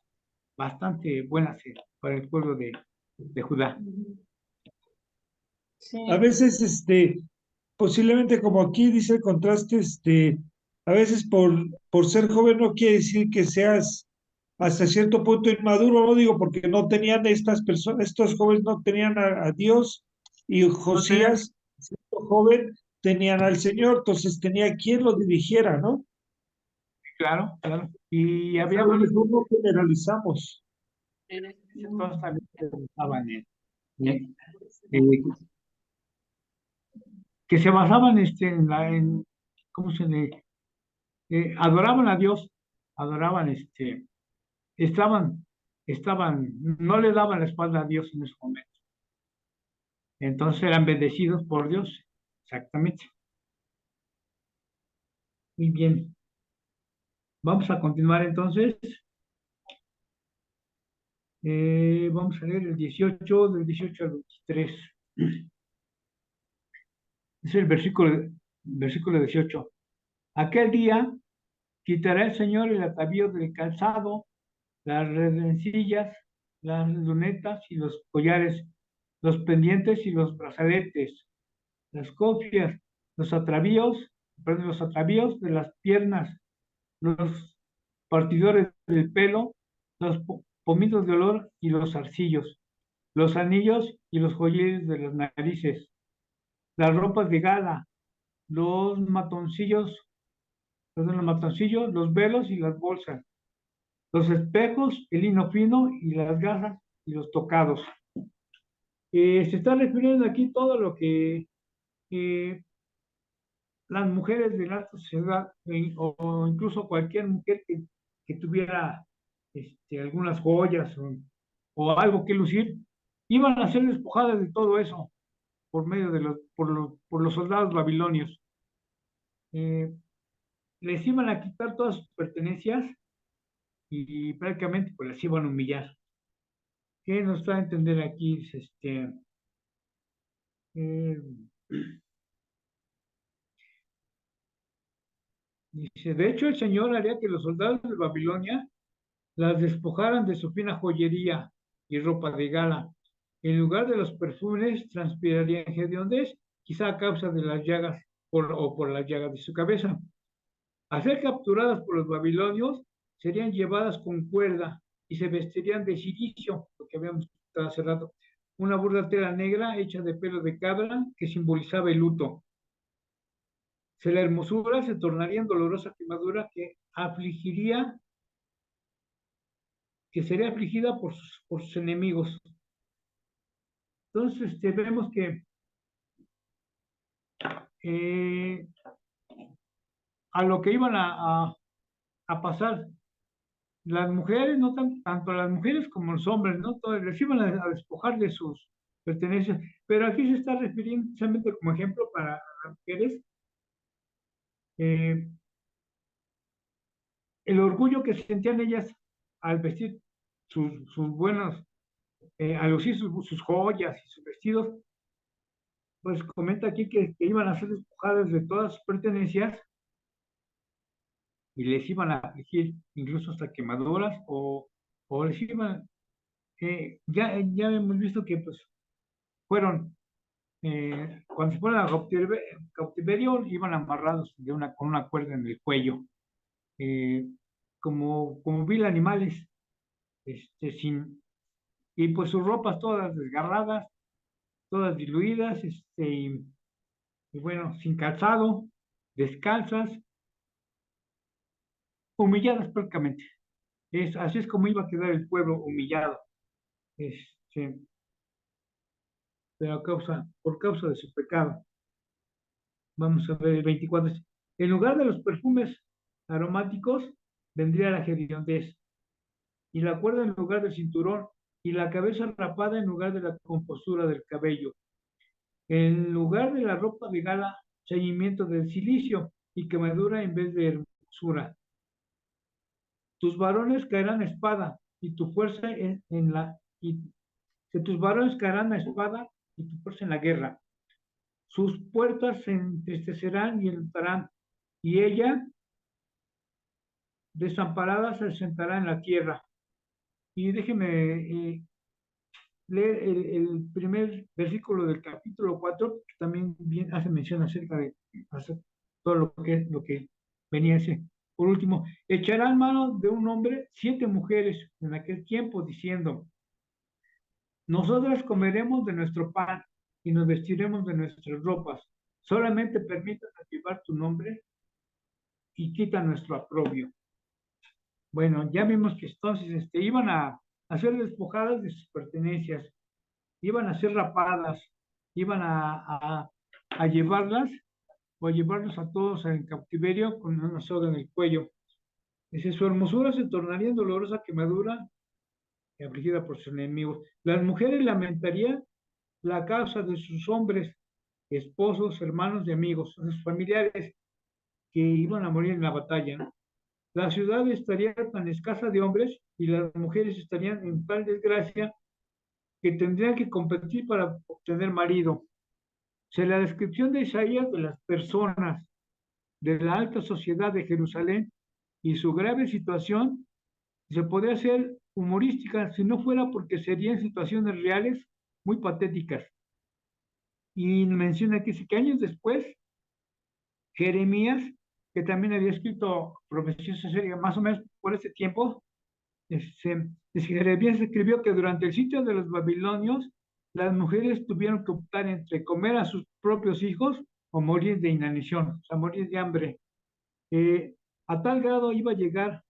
Speaker 3: bastante buenas para el pueblo de Judá.
Speaker 1: A
Speaker 4: Sí.
Speaker 1: veces, posiblemente como aquí dice el contraste, a veces por ser joven no quiere decir que seas hasta cierto punto inmaduro, no digo porque no tenían estas personas, estos jóvenes no tenían a Dios y
Speaker 3: No tener,
Speaker 1: Josías, siendo joven, tenían al Señor, entonces tenía quien lo dirigiera, ¿no?
Speaker 3: claro, claro. Y
Speaker 1: A
Speaker 3: había
Speaker 1: lo
Speaker 3: buenos
Speaker 1: mejor no generalizamos.
Speaker 3: entonces también se basaban en- eh, que se basaban ¿cómo se le? Adoraban a Dios, adoraban estaban, no le daban la espalda a Dios en ese momento. Entonces eran bendecidos por Dios. Exactamente. Muy bien. Vamos a continuar entonces. Vamos a leer el 18, del 18 al 23. Es el versículo 18. Aquel día quitará el Señor el atavío del calzado, las redencillas, las lunetas y los collares, los pendientes y los brazaletes, las cofias, los atravíos de las piernas, los partidores del pelo, los pomitos de olor y los zarcillos, los anillos y los joyeles de las narices, las ropas de gala, los matoncillos, los matoncillos, los velos y las bolsas, los espejos, el lino fino y las gasas y los tocados. Se está refiriendo aquí todo lo que eh, las mujeres de la alta sociedad o incluso cualquier mujer que tuviera algunas joyas o algo que lucir, iban a ser despojadas de todo eso por medio por los soldados babilonios. Eh, Les iban a quitar todas sus pertenencias y prácticamente pues las iban a humillar. ¿Qué nos da a entender aquí? Eh, Dice, de hecho el Señor haría que los soldados de Babilonia las despojaran de su fina joyería y ropa de gala. En lugar de los perfumes, transpirarían hediondez, quizá a causa de las llagas o por las llagas de su cabeza. Al ser capturadas por los babilonios, serían llevadas con cuerda y se vestirían de cilicio, lo que habíamos estado hace rato, una burda tela negra hecha de pelo de cabra que simbolizaba el luto. Si la hermosura se tornaría en dolorosa quemadura que sería afligida por sus enemigos. Entonces, vemos que eh, a lo que iban a pasar las mujeres, no tanto las mujeres como los hombres, ¿no? Todos les iban a despojar de sus pertenencias, pero aquí se está refiriendo precisamente como ejemplo para las mujeres, eh, el orgullo que sentían ellas al vestir sus buenos, al lucir sus joyas y sus vestidos, pues comenta aquí que iban a ser despojadas de todas sus pertenencias y les iban a afligir incluso hasta quemaduras o les iban, ya hemos visto que pues fueron, cuando se fueron a cautiverio, iban amarrados con una cuerda en el cuello, eh, como vil animales, y pues sus ropas todas desgarradas, todas diluidas, y bueno, sin calzado, descalzas, humilladas prácticamente. Así es como iba a quedar el pueblo humillado, este, por causa de su pecado. Vamos a ver el 24. En lugar de los perfumes aromáticos, vendría la hediondez, y la cuerda en lugar del cinturón, y la cabeza rapada en lugar de la compostura del cabello. En lugar de la ropa de gala, ceñimiento del silicio, y quemadura en vez de hermosura. Tus varones caerán a espada, y tu fuerza y que tus varones caerán a espada, y tu fuerza en la guerra. Sus puertas se entristecerán y enlutarán, y ella, desamparada, se sentará en la tierra. Y déjeme leer el primer versículo del capítulo 4, que también bien hace mención acerca de todo lo que venía ese. Por último, echarán mano de un hombre 7 mujeres en aquel tiempo, diciendo, nosotras comeremos de nuestro pan y nos vestiremos de nuestras ropas. Solamente permítanos llevar tu nombre y quita nuestro aprobio. Bueno, ya vimos que entonces iban a ser despojadas de sus pertenencias, iban a ser rapadas, iban a llevarlas o a llevarlos a todos en cautiverio con una soga en el cuello. Dice, su hermosura se tornaría en dolorosa quemadura y afligida por sus enemigos. Las mujeres lamentarían la causa de sus hombres, esposos, hermanos y amigos, sus familiares que iban a morir en la batalla, ¿no? La ciudad estaría tan escasa de hombres y las mujeres estarían en tal desgracia que tendrían que competir para obtener marido. O sea, la descripción de Isaías de las personas de la alta sociedad de Jerusalén y su grave situación se podría hacer humorística si no fuera porque serían situaciones reales muy patéticas. Y menciona que años después, Jeremías, que también había escrito profecías más o menos por ese tiempo, Jeremías escribió que durante el sitio de los babilonios, las mujeres tuvieron que optar entre comer a sus propios hijos o morir de inanición, o sea, morir de hambre. A tal grado iba a llegar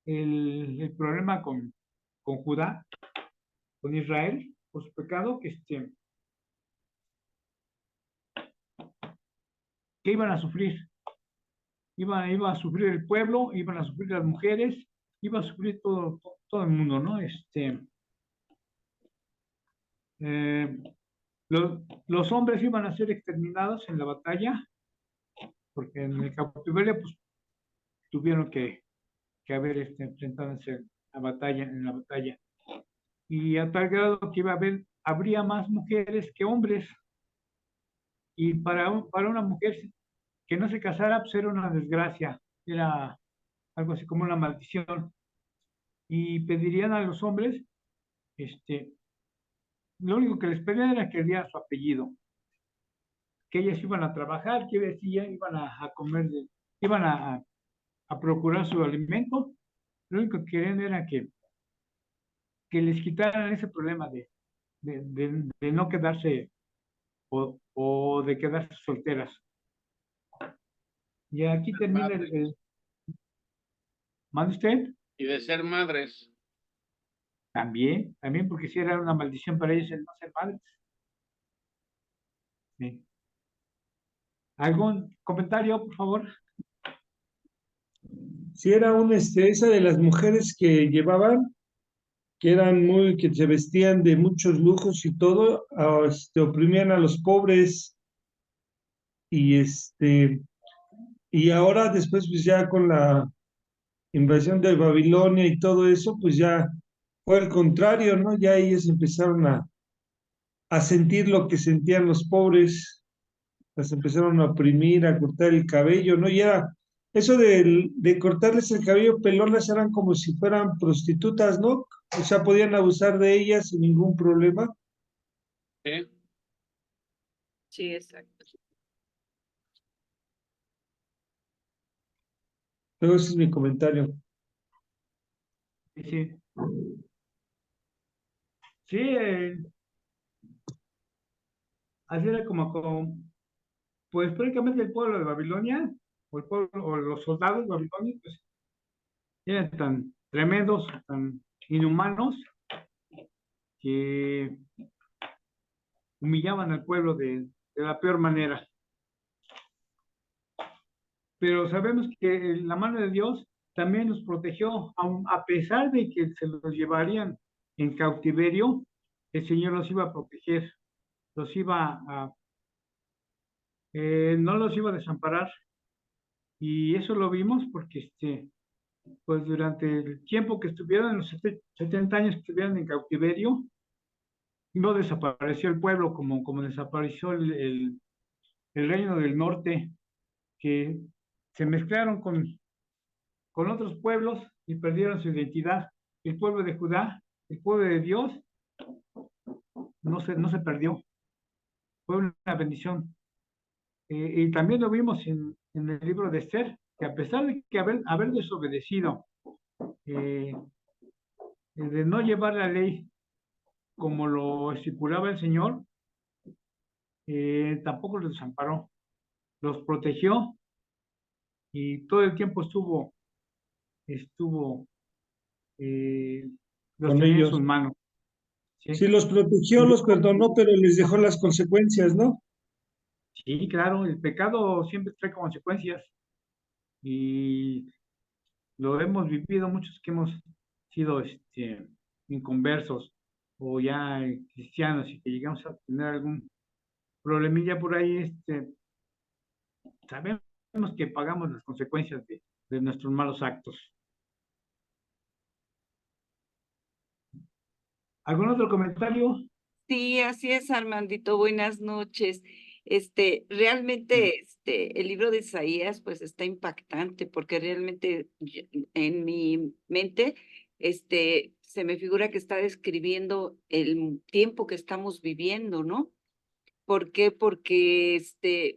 Speaker 3: el problema con Judá, con Israel, por su pecado, que iban a sufrir. Iba a sufrir el pueblo, iban a sufrir las mujeres, iba a sufrir todo el mundo, ¿no? Eh, los hombres iban a ser exterminados en la batalla, porque en el cautiverio pues, tuvieron que haber enfrentándose en la batalla. Y a tal grado que habría más mujeres que hombres. Y para una mujer que no se casara, pues era una desgracia, era algo así como una maldición. Y pedirían a los hombres, este, lo único que les pedían era que diera su apellido, que ellas iban a trabajar, que decía, iban a comer, iban a procurar su alimento. Lo único que querían era que les quitaran ese problema de no quedarse o de quedarse solteras. Y aquí termina ¿mande usted?
Speaker 2: Y de ser madres.
Speaker 3: También porque si era una maldición para ellos el no ser padres. Sí. ¿Algún comentario, por favor?
Speaker 1: Sí, era esa de las mujeres que llevaban, que eran que se vestían de muchos lujos y todo, oprimían a los pobres y y ahora después pues ya con la invasión de Babilonia y todo eso, pues ya fue al contrario, ¿no? Ya ellos empezaron a sentir lo que sentían los pobres, las empezaron a oprimir, a cortar el cabello, ¿no? Y era eso de cortarles el cabello pelón, las eran como si fueran prostitutas, ¿no? O sea, podían abusar de ellas sin ningún problema.
Speaker 2: ¿Sí?
Speaker 5: Sí, exacto.
Speaker 1: Pero ese es mi comentario.
Speaker 3: Sí, sí. Sí, así era pues prácticamente el pueblo de Babilonia, o el pueblo, o los soldados de Babilonia, pues eran tan tremendos, tan inhumanos, que humillaban al pueblo de la peor manera. Pero sabemos que la mano de Dios también los protegió, a pesar de que se los llevarían en cautiverio, el Señor los iba a proteger, los iba no los iba a desamparar. Y eso lo vimos porque pues durante el tiempo que estuvieron, en los 70 años que estuvieron en cautiverio, no desapareció el pueblo como desapareció el reino del norte, que se mezclaron con otros pueblos y perdieron su identidad. El pueblo de Judá, el pueblo de Dios, no se perdió, fue una bendición. Y también lo vimos en el libro de Esther, que a pesar de que haber desobedecido, eh, de no llevar la ley como lo estipulaba el Señor, tampoco los desamparó, los protegió y todo el tiempo estuvo, los
Speaker 1: Con
Speaker 3: tenía en
Speaker 1: ellos.
Speaker 3: sus manos.
Speaker 1: Sí,
Speaker 3: ¿Sí?
Speaker 1: los protegió, los perdonó, pero les dejó las consecuencias, ¿no?
Speaker 3: Sí, claro, el pecado siempre trae consecuencias y lo hemos vivido muchos que hemos sido inconversos o ya cristianos y que llegamos a tener algún problemilla por ahí, sabemos que pagamos las consecuencias de nuestros malos actos. ¿Algún otro comentario?
Speaker 5: Sí, así es, Armandito. Buenas noches. Realmente, el libro de Isaías, pues está impactante porque realmente en mi mente, se me figura que está describiendo el tiempo que estamos viviendo, ¿no? ¿Por qué? Porque,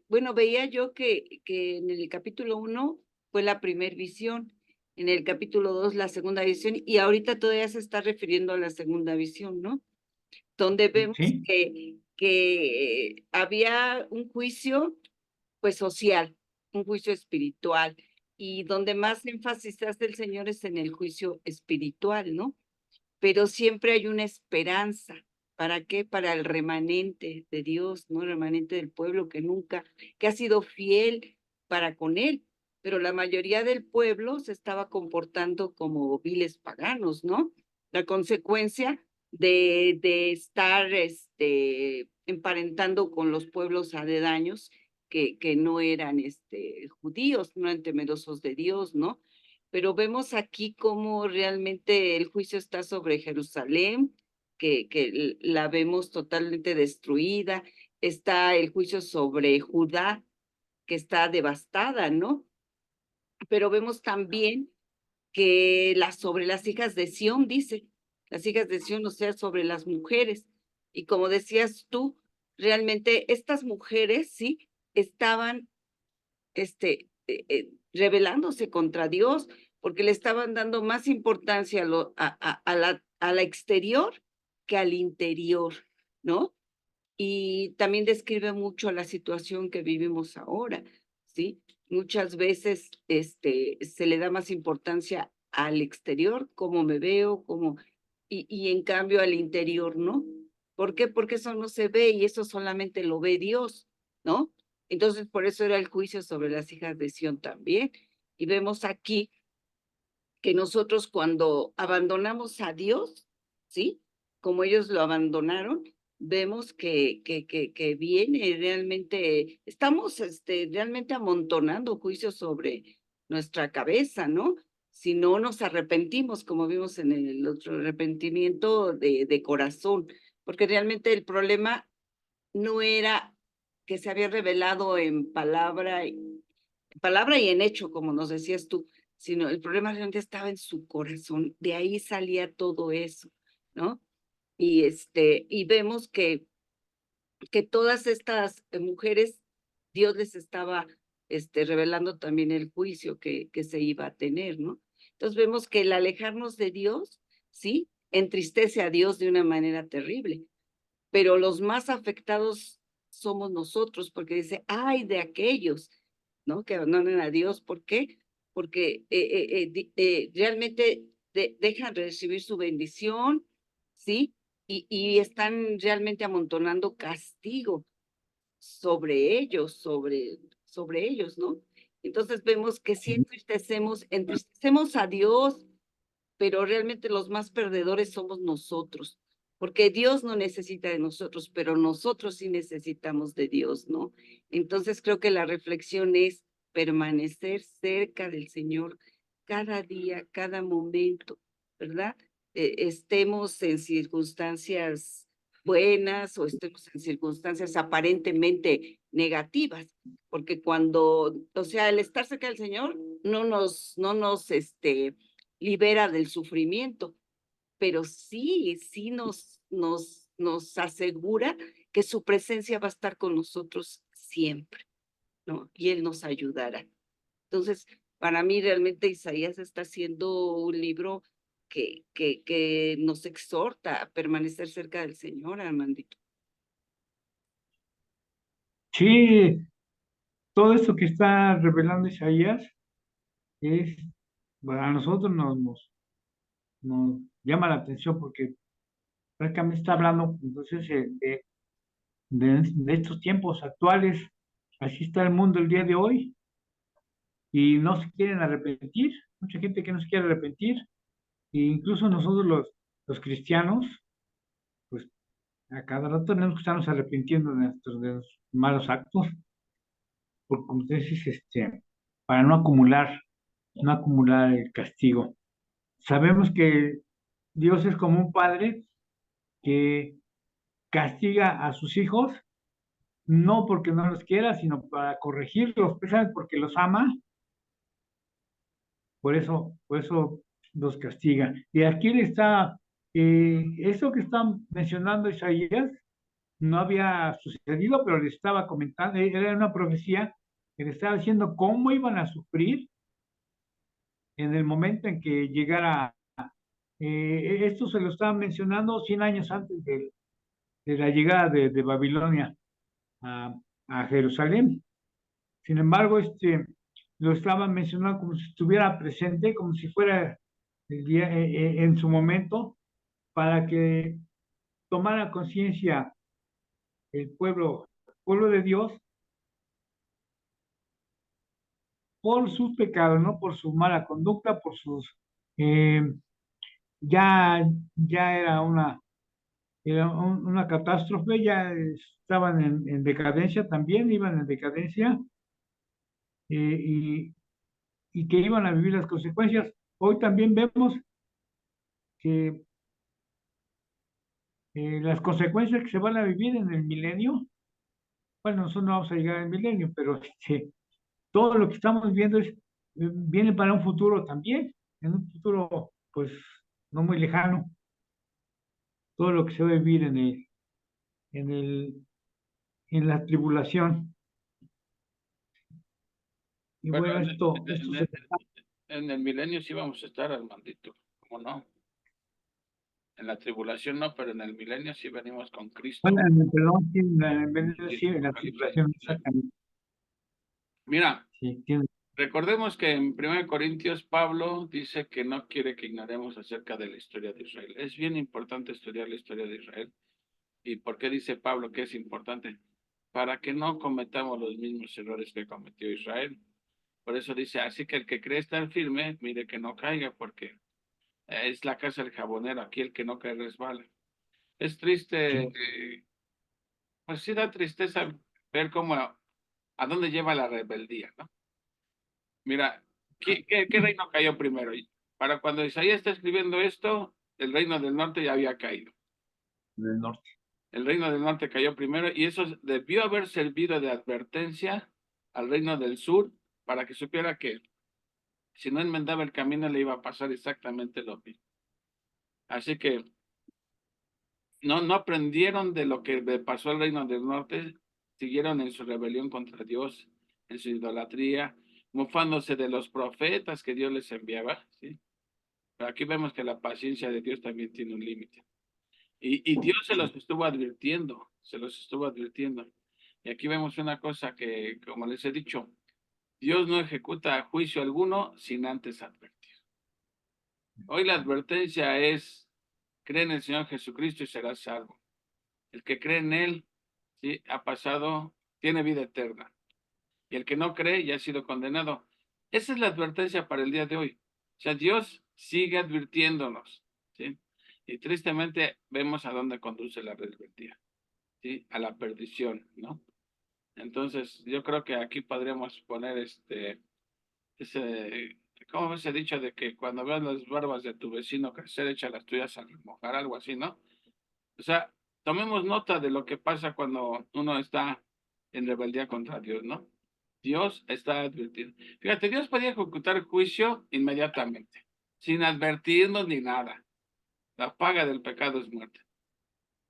Speaker 5: bueno, veía yo que en el capítulo 1 fue la primer visión, en el capítulo 2 la segunda visión, y ahorita todavía se está refiriendo a la segunda visión, ¿no? Donde vemos
Speaker 3: Sí,
Speaker 5: que había un juicio, pues, social, un juicio espiritual, y donde más énfasis hace el Señor es en el juicio espiritual, ¿no? Pero siempre hay una esperanza. ¿Para qué? Para el remanente de Dios, ¿no? El remanente del pueblo que ha sido fiel para con él, pero la mayoría del pueblo se estaba comportando como viles paganos, ¿no? La consecuencia de estar emparentando con los pueblos aledaños que no eran judíos, no eran temerosos de Dios, ¿no? Pero vemos aquí cómo realmente el juicio está sobre Jerusalén, que la vemos totalmente destruida, está el juicio sobre Judá, que está devastada, ¿no? Pero vemos también que sobre las hijas de Sión, dice, las hijas de Sión, o sea, sobre las mujeres. Y como decías tú, realmente estas mujeres, sí, estaban rebelándose contra Dios, porque le estaban dando más importancia a la exterior que al interior, ¿no? Y también describe mucho la situación que vivimos ahora, ¿sí? Muchas veces se le da más importancia al exterior, cómo me veo, y en cambio al interior, ¿no? ¿Por qué? Porque eso no se ve y eso solamente lo ve Dios, ¿no? Entonces, por eso era el juicio sobre las hijas de Sión también. Y vemos aquí que nosotros cuando abandonamos a Dios, ¿sí? Como ellos lo abandonaron, vemos que viene realmente, estamos realmente amontonando juicios sobre nuestra cabeza, ¿no? Si no nos arrepentimos, como vimos en el otro arrepentimiento de corazón, porque realmente el problema no era que se había revelado en palabra y en hecho, como nos decías tú, sino el problema realmente estaba en su corazón, de ahí salía todo eso, ¿no? Y vemos que todas estas mujeres, Dios les estaba revelando también el juicio que se iba a tener, ¿no? Entonces vemos que el alejarnos de Dios, ¿sí? Entristece a Dios de una manera terrible, pero los más afectados somos nosotros, porque dice, ay de aquellos, ¿no? Que abandonan a Dios. ¿Por qué? Porque realmente dejan de recibir su bendición, ¿sí? Y están realmente amontonando castigo sobre ellos, sobre ellos, ¿no? Entonces vemos que si entristecemos a Dios, pero realmente los más perdedores somos nosotros, porque Dios no necesita de nosotros, pero nosotros sí necesitamos de Dios, ¿no? Entonces creo que la reflexión es permanecer cerca del Señor cada día, cada momento, ¿verdad? Estemos en circunstancias buenas o estemos en circunstancias aparentemente negativas, porque cuando, o sea, el estar cerca del Señor no nos libera del sufrimiento, pero sí nos asegura que su presencia va a estar con nosotros siempre, ¿no? Y Él nos ayudará. Entonces, para mí realmente Isaías está siendo un libro que nos exhorta a permanecer cerca del Señor, Armandito.
Speaker 3: Sí, todo esto que está revelando Isaías es, para nosotros nos llama la atención porque prácticamente está hablando entonces de estos tiempos actuales. Así está el mundo el día de hoy y no se quieren arrepentir. Mucha gente que no se quiere arrepentir. E incluso nosotros los cristianos, pues a cada rato tenemos que estarnos arrepintiendo de nuestros malos actos, porque como te dices, para no acumular el castigo. Sabemos que Dios es como un padre que castiga a sus hijos, no porque no los quiera, sino para corregirlos, precisamente porque los ama, por eso los castiga. Y aquí le está, eso que está mencionando Isaías, no había sucedido, pero le estaba comentando, era una profecía que le estaba diciendo cómo iban a sufrir en el momento en que llegara. Esto se lo estaba mencionando 100 años antes de la llegada de Babilonia a, a Jerusalén. Sin embargo, lo estaban mencionando como si estuviera presente, como si fuera el día, en su momento, para que tomara conciencia el pueblo de Dios por sus pecados, ¿no? Por su mala conducta, por sus... eh, ya, ya era una catástrofe, ya estaban en decadencia también, iban en decadencia, y, y que iban a vivir las consecuencias. Hoy también vemos que las consecuencias que se van a vivir en el milenio, bueno, nosotros no vamos a llegar al milenio, pero todo lo que estamos viendo viene para un futuro también, en un futuro pues no muy lejano, todo lo que se va a vivir en el, en la tribulación. Y
Speaker 2: Bueno,
Speaker 3: bueno, esto se...
Speaker 2: en el milenio sí vamos a estar, Armandito, ¿cómo no? En la tribulación no, pero en el milenio sí venimos con Cristo.
Speaker 3: Bueno, perdón, sí, en la
Speaker 2: Apocalipsis.
Speaker 3: tribulación, exactamente.
Speaker 2: Mira,
Speaker 3: Sí,
Speaker 2: recordemos que en 1 Corintios Pablo dice que no quiere que ignoremos acerca de la historia de Israel. Es bien importante estudiar la historia de Israel. ¿Y por qué dice Pablo que es importante? Para que no cometamos los mismos errores que cometió Israel. Por eso dice, así que el que cree estar firme, mire que no caiga, porque es la casa del jabonero, aquí el que no cae resbala. Es triste, pues sí da tristeza ver cómo, a dónde lleva la rebeldía, ¿no? Mira, ¿qué reino cayó primero? Para cuando Isaías está escribiendo esto, el reino del norte ya había caído.
Speaker 3: Del norte.
Speaker 2: El reino del norte cayó primero y eso debió haber servido de advertencia al reino del sur para que supiera que si no enmendaba el camino le iba a pasar exactamente lo mismo. Así que no aprendieron de lo que le pasó al reino del norte, siguieron en su rebelión contra Dios, en su idolatría, mofándose de los profetas que Dios les enviaba, ¿sí? Pero aquí vemos que la paciencia de Dios también tiene un límite. Y Dios se los estuvo advirtiendo, se los estuvo advirtiendo. Y aquí vemos una cosa que, como les he dicho, Dios no ejecuta juicio alguno sin antes advertir. Hoy la advertencia es, cree en el Señor Jesucristo y serás salvo. El que cree en Él, ¿sí? Ha pasado, tiene vida eterna. Y el que no cree ya ha sido condenado. Esa es la advertencia para el día de hoy. O sea, Dios sigue advirtiéndonos, ¿sí? Y tristemente vemos a dónde conduce la rebeldía, ¿sí? A la perdición, ¿no? Entonces, yo creo que aquí podríamos poner ¿cómo se ha dicho de que cuando veas las barbas de tu vecino crecer, echa las tuyas a remojar, algo así, ¿no? O sea, tomemos nota de lo que pasa cuando uno está en rebeldía contra Dios, ¿no? Dios está advirtiendo. Fíjate, Dios podía ejecutar juicio inmediatamente, sin advertirnos ni nada. La paga del pecado es muerte.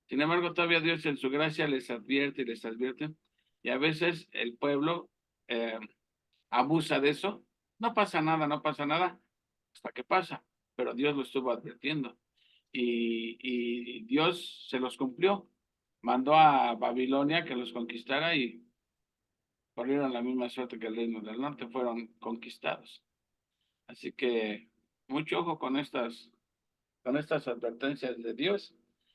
Speaker 2: Sin embargo, todavía Dios en su gracia les advierte y les advierte. Y a veces el pueblo abusa de eso. No pasa nada, no pasa nada, hasta que pasa. Pero Dios lo estuvo advirtiendo. Y Dios se los cumplió. Mandó a Babilonia que los conquistara y corrieron la misma suerte que el reino del norte, fueron conquistados. Así que mucho ojo con estas advertencias de Dios.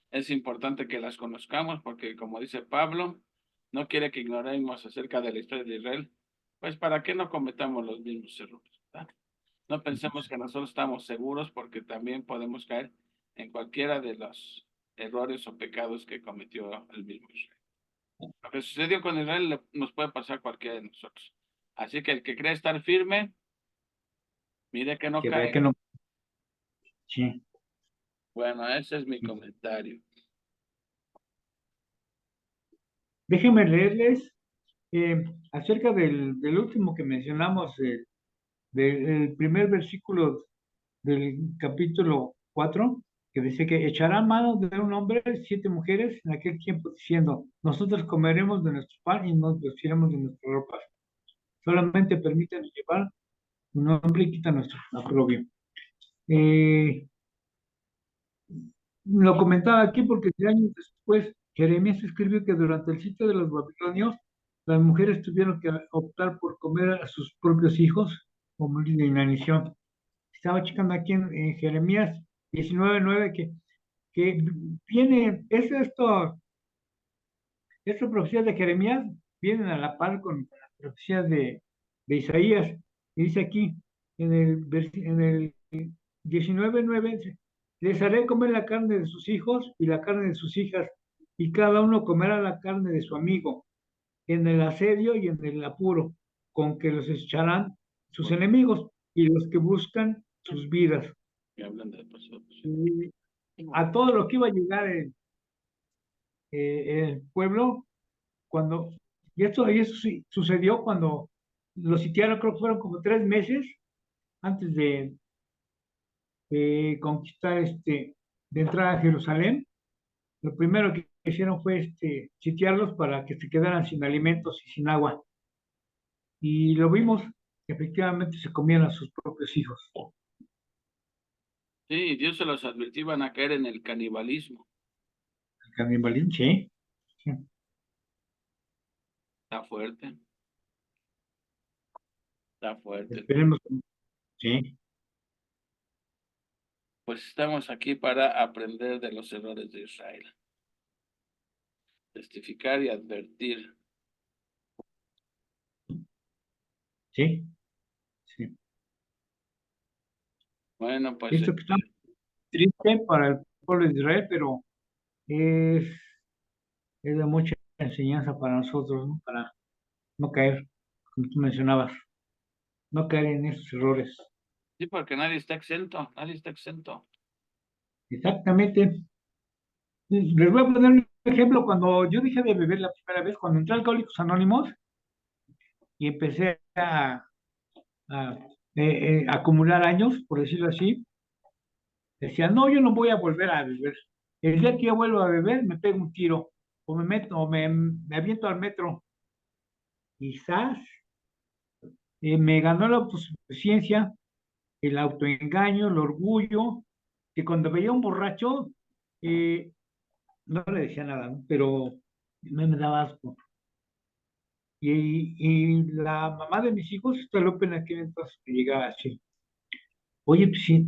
Speaker 2: Es importante que las conozcamos porque, como dice Pablo, no quiere que ignoremos acerca de la historia de Israel. Pues para que no cometamos los mismos errores, ¿verdad? No pensemos que nosotros estamos seguros porque también podemos caer en cualquiera de los errores o pecados que cometió el mismo Israel. Lo que sucedió con Israel nos puede pasar a cualquiera de nosotros. Así que el que cree estar firme, mire que no
Speaker 3: Que vea
Speaker 2: cae.
Speaker 3: que no. Sí.
Speaker 2: Bueno, ese es mi comentario.
Speaker 3: Déjenme leerles acerca del último que mencionamos, del primer versículo del capítulo 4, que dice que echarán mano de un hombre 7 mujeres en aquel tiempo, diciendo, nosotros comeremos de nuestro pan y nos vestiremos de nuestra ropa. Solamente permítanos llevar un nombre y quita nuestro aprobio. Lo comentaba aquí porque 3 años después, Jeremías escribió que durante el sitio de los babilonios, las mujeres tuvieron que optar por comer a sus propios hijos o morir de inanición. Estaba checando aquí en Jeremías 19:9 que viene, estas profecías de Jeremías vienen a la par con las profecías de Isaías. Y dice aquí, en el 19:9, les haré comer la carne de sus hijos y la carne de sus hijas, y cada uno comerá la carne de su amigo, en el asedio y en el apuro, con que los echarán sus enemigos y los que buscan sus vidas.
Speaker 2: Me hablan de nosotros.
Speaker 3: Y a todo lo que iba a llegar el pueblo, cuando, y eso sí, sucedió cuando los sitiaron, creo que fueron como 3 meses antes de conquistar, de entrar a Jerusalén. Lo primero que hicieron fue sitiarlos para que se quedaran sin alimentos y sin agua. Y lo vimos, efectivamente se comían a sus propios hijos.
Speaker 2: Sí, Dios se los advirtió, iban a caer en el canibalismo.
Speaker 3: El canibalismo, sí. Sí.
Speaker 2: Está fuerte. Está fuerte.
Speaker 3: Esperemos, sí.
Speaker 2: Pues estamos aquí para aprender de los errores de Israel. Testificar y advertir.
Speaker 3: Sí.
Speaker 2: Bueno, pues
Speaker 3: Esto que está triste para el pueblo de Israel, pero es, es de mucha enseñanza para nosotros, ¿no? Para no caer, como tú mencionabas, no caer en esos errores.
Speaker 2: sí, porque nadie está exento, nadie está exento.
Speaker 3: Exactamente. Les voy a poner un ejemplo. Cuando yo dejé de beber la primera vez, cuando entré a Alcohólicos Anónimos y empecé a, acumular años, por decirlo así, decía, no, yo no voy a volver a beber. El día que yo vuelvo a beber, me pego un tiro, o me meto, o me aviento al metro. Quizás me ganó la autosuficiencia, el autoengaño, el orgullo, que cuando veía a un borracho, eh, no le decía nada, ¿no? Pero me daba asco. Y la mamá de mis hijos, esta López, en aquel entonces, que llegaba así, oye, pues sí,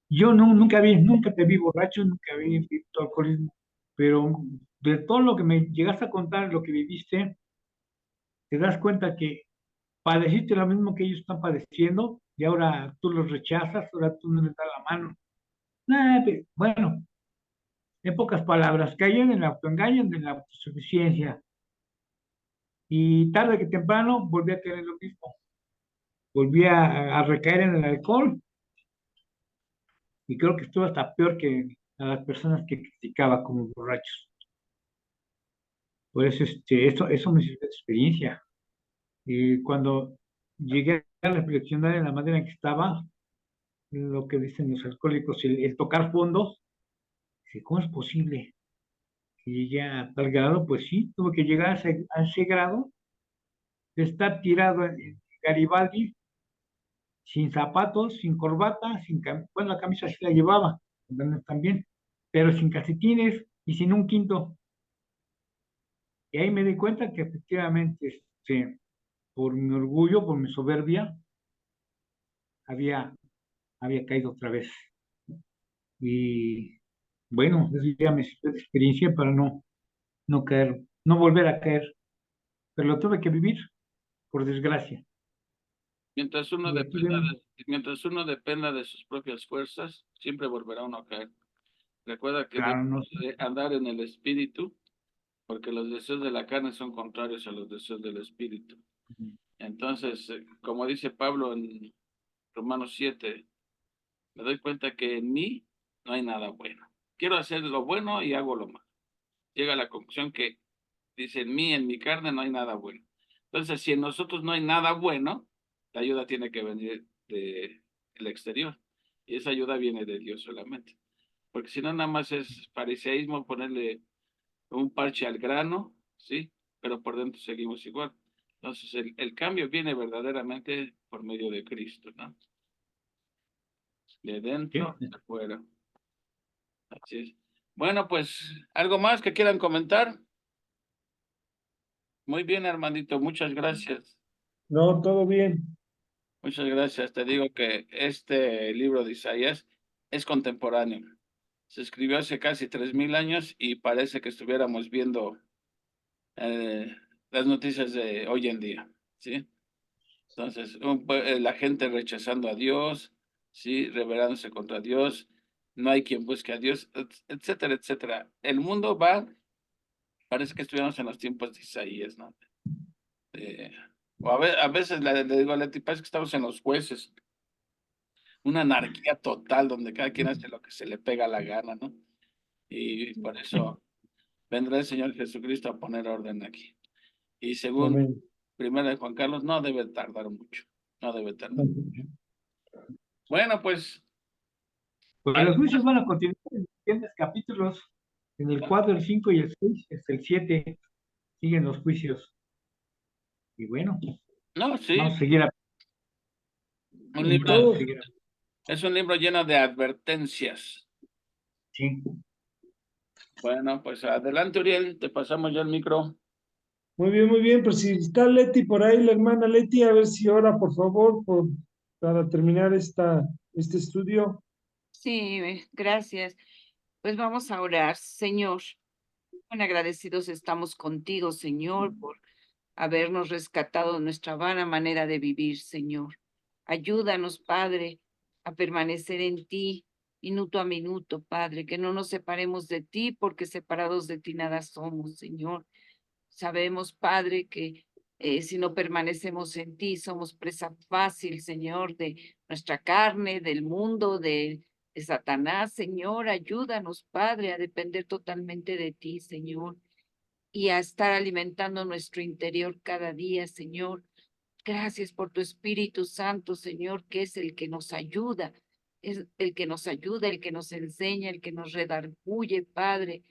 Speaker 3: yo no, nunca te vi borracho, nunca vi visto alcoholismo, pero de todo lo que me llegaste a contar, lo que viviste, te das cuenta que padeciste lo mismo que ellos están padeciendo y ahora tú los rechazas, ahora tú no les das la mano. Bueno, en pocas palabras, caían en el autoengaño, en la autosuficiencia y tarde que temprano volví a tener lo mismo, volví a recaer en el alcohol y creo que estuvo hasta peor que a las personas que criticaba como borrachos. Por eso, eso me sirvió de experiencia. Y cuando llegué a reflexionar en la manera en que estaba, lo que dicen los alcohólicos, el tocar fondo, dije, ¿cómo es posible que llegué a tal grado? Pues sí, tuve que llegar a ese grado de estar tirado en Garibaldi, sin zapatos, sin corbata, bueno, la camisa sí la llevaba, también, pero sin calcetines y sin un quinto. Y ahí me di cuenta que efectivamente, por mi orgullo, por mi soberbia, había, había caído otra vez. Y bueno, eso ya me sirvió de experiencia para no caer, no volver a caer. Pero lo tuve que vivir, por desgracia.
Speaker 2: Mientras uno
Speaker 3: Y aquí
Speaker 2: dependa
Speaker 3: vemos,
Speaker 2: mientras uno dependa de sus propias fuerzas, siempre volverá uno a caer. Recuerda que
Speaker 3: claro, no,
Speaker 2: debes de andar en el espíritu, porque los deseos de la carne son contrarios a los deseos del espíritu. Entonces, como dice Pablo en Romanos 7, me doy cuenta que en mí no hay nada bueno. Quiero hacer lo bueno y hago lo malo. Llega a la conclusión que dice, en mí, en mi carne, no hay nada bueno. Entonces, si en nosotros no hay nada bueno, la ayuda tiene que venir del exterior. Y esa ayuda viene de Dios solamente. Porque si no, nada más es fariseísmo ponerle un parche al grano, ¿sí? Pero por dentro seguimos igual. Entonces, el cambio viene verdaderamente por medio de Cristo, ¿no? De
Speaker 3: ¿qué?
Speaker 2: dentro a afuera. Así es. Bueno, pues, ¿algo más que quieran comentar? Muy bien, Armandito, muchas gracias.
Speaker 1: No, todo bien.
Speaker 2: Muchas gracias. Te digo que este libro de Isaías es contemporáneo. Se escribió hace casi 3000 años y parece que estuviéramos viendo las noticias de hoy en día, ¿sí? Entonces, la gente rechazando a Dios, ¿sí? Rebelándose contra Dios, no hay quien busque a Dios, etcétera, etcétera. El mundo va, parece que estuviéramos en los tiempos de Isaías, ¿no? Eh, a veces le digo a Leti, parece que estamos en los jueces, una anarquía total donde cada quien hace lo que se le pega la gana, ¿no? Y por eso vendrá el Señor Jesucristo a poner orden aquí. Y según
Speaker 1: Amén.
Speaker 2: primera de Juan Carlos, no debe tardar mucho, no debe tardar. Bueno, pues,
Speaker 3: Pues los
Speaker 2: algo
Speaker 3: juicios
Speaker 2: más.
Speaker 3: van a continuar en los siguientes capítulos. En el 4, el 5 y el 6, hasta el 7 siguen los juicios. Y bueno,
Speaker 2: No, sí,
Speaker 3: vamos a seguir,
Speaker 2: un
Speaker 1: En
Speaker 2: libro,
Speaker 3: vamos a
Speaker 1: todo.
Speaker 3: seguir.
Speaker 2: es un libro lleno de advertencias.
Speaker 3: Sí.
Speaker 2: Bueno, pues adelante, Uriel, te pasamos ya el micro.
Speaker 1: Muy bien, muy bien. Pues si está Leti por ahí, la hermana Leti, a ver si ora, por favor, para terminar este estudio.
Speaker 5: Sí, gracias. Pues vamos a orar. Señor, muy agradecidos estamos contigo, Señor, por habernos rescatado de nuestra vana manera de vivir, Señor. Ayúdanos, Padre, a permanecer en ti minuto a minuto, Padre, que no nos separemos de ti, porque separados de ti nada somos, Señor. Sabemos, Padre, que si no permanecemos en ti, somos presa fácil, Señor, de nuestra carne, del mundo, de Satanás, Señor. Ayúdanos, Padre, a depender totalmente de ti, Señor, y a estar alimentando nuestro interior cada día, Señor. Gracias por tu Espíritu Santo, Señor, que es el que nos ayuda, es el que nos ayuda, el que nos enseña, el que nos redarguye, Padre.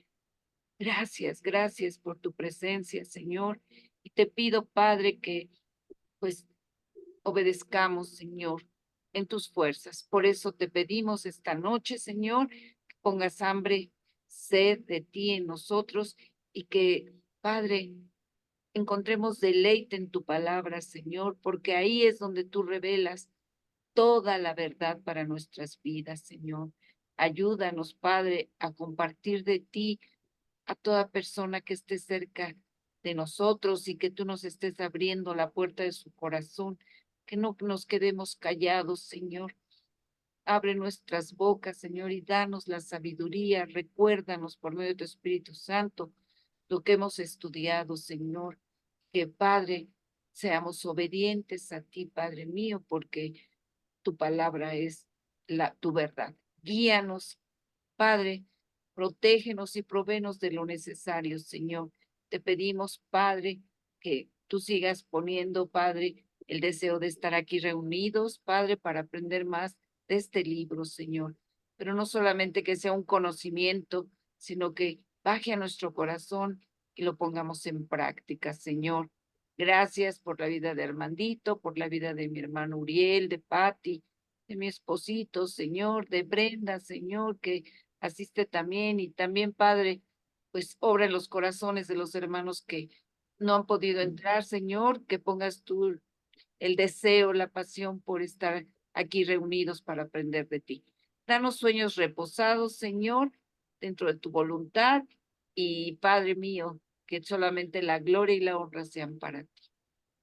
Speaker 5: Gracias por tu presencia, Señor. Y te pido, Padre, que pues obedezcamos, Señor, en tus fuerzas. Por eso te pedimos esta noche, Señor, que pongas hambre, sed de ti en nosotros y que, Padre, encontremos deleite en tu palabra, Señor, porque ahí es donde tú revelas toda la verdad para nuestras vidas, Señor. Ayúdanos, Padre, a compartir de ti a toda persona que esté cerca de nosotros y que tú nos estés abriendo la puerta de su corazón, que no nos quedemos callados, Señor. Abre nuestras bocas, Señor, y danos la sabiduría. Recuérdanos por medio de tu Espíritu Santo lo que hemos estudiado, Señor. Que, Padre, seamos obedientes a ti, Padre mío, porque tu palabra es tu verdad. Guíanos, Padre, protégenos y provéenos de lo necesario, Señor. Te pedimos, Padre, que tú sigas poniendo, Padre, el deseo de estar aquí reunidos, Padre, para aprender más de este libro, Señor. Pero no solamente que sea un conocimiento, sino que baje a nuestro corazón y lo pongamos en práctica, Señor. Gracias por la vida de Armandito, por la vida de mi hermano Uriel, de Patti, de mi esposito, Señor, de Brenda, Señor, que asiste también, y también, Padre, pues obra en los corazones de los hermanos que no han podido entrar, Señor, que pongas tú el deseo, la pasión por estar aquí reunidos para aprender de ti. Danos sueños reposados, Señor, dentro de tu voluntad, y Padre mío, que solamente la gloria y la honra sean para ti.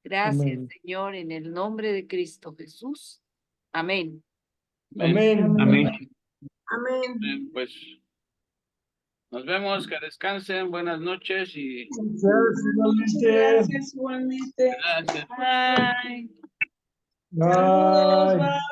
Speaker 5: Gracias,
Speaker 1: Amén.
Speaker 5: Señor, en el nombre de Cristo Jesús. Amén.
Speaker 1: Amén.
Speaker 3: Amén.
Speaker 4: Amén.
Speaker 2: Pues nos vemos, que descansen, buenas noches y
Speaker 1: Gracias, igualmente.
Speaker 4: Gracias, igualmente.
Speaker 2: gracias.
Speaker 5: Bye.
Speaker 1: Bye.
Speaker 4: Saludos, bye.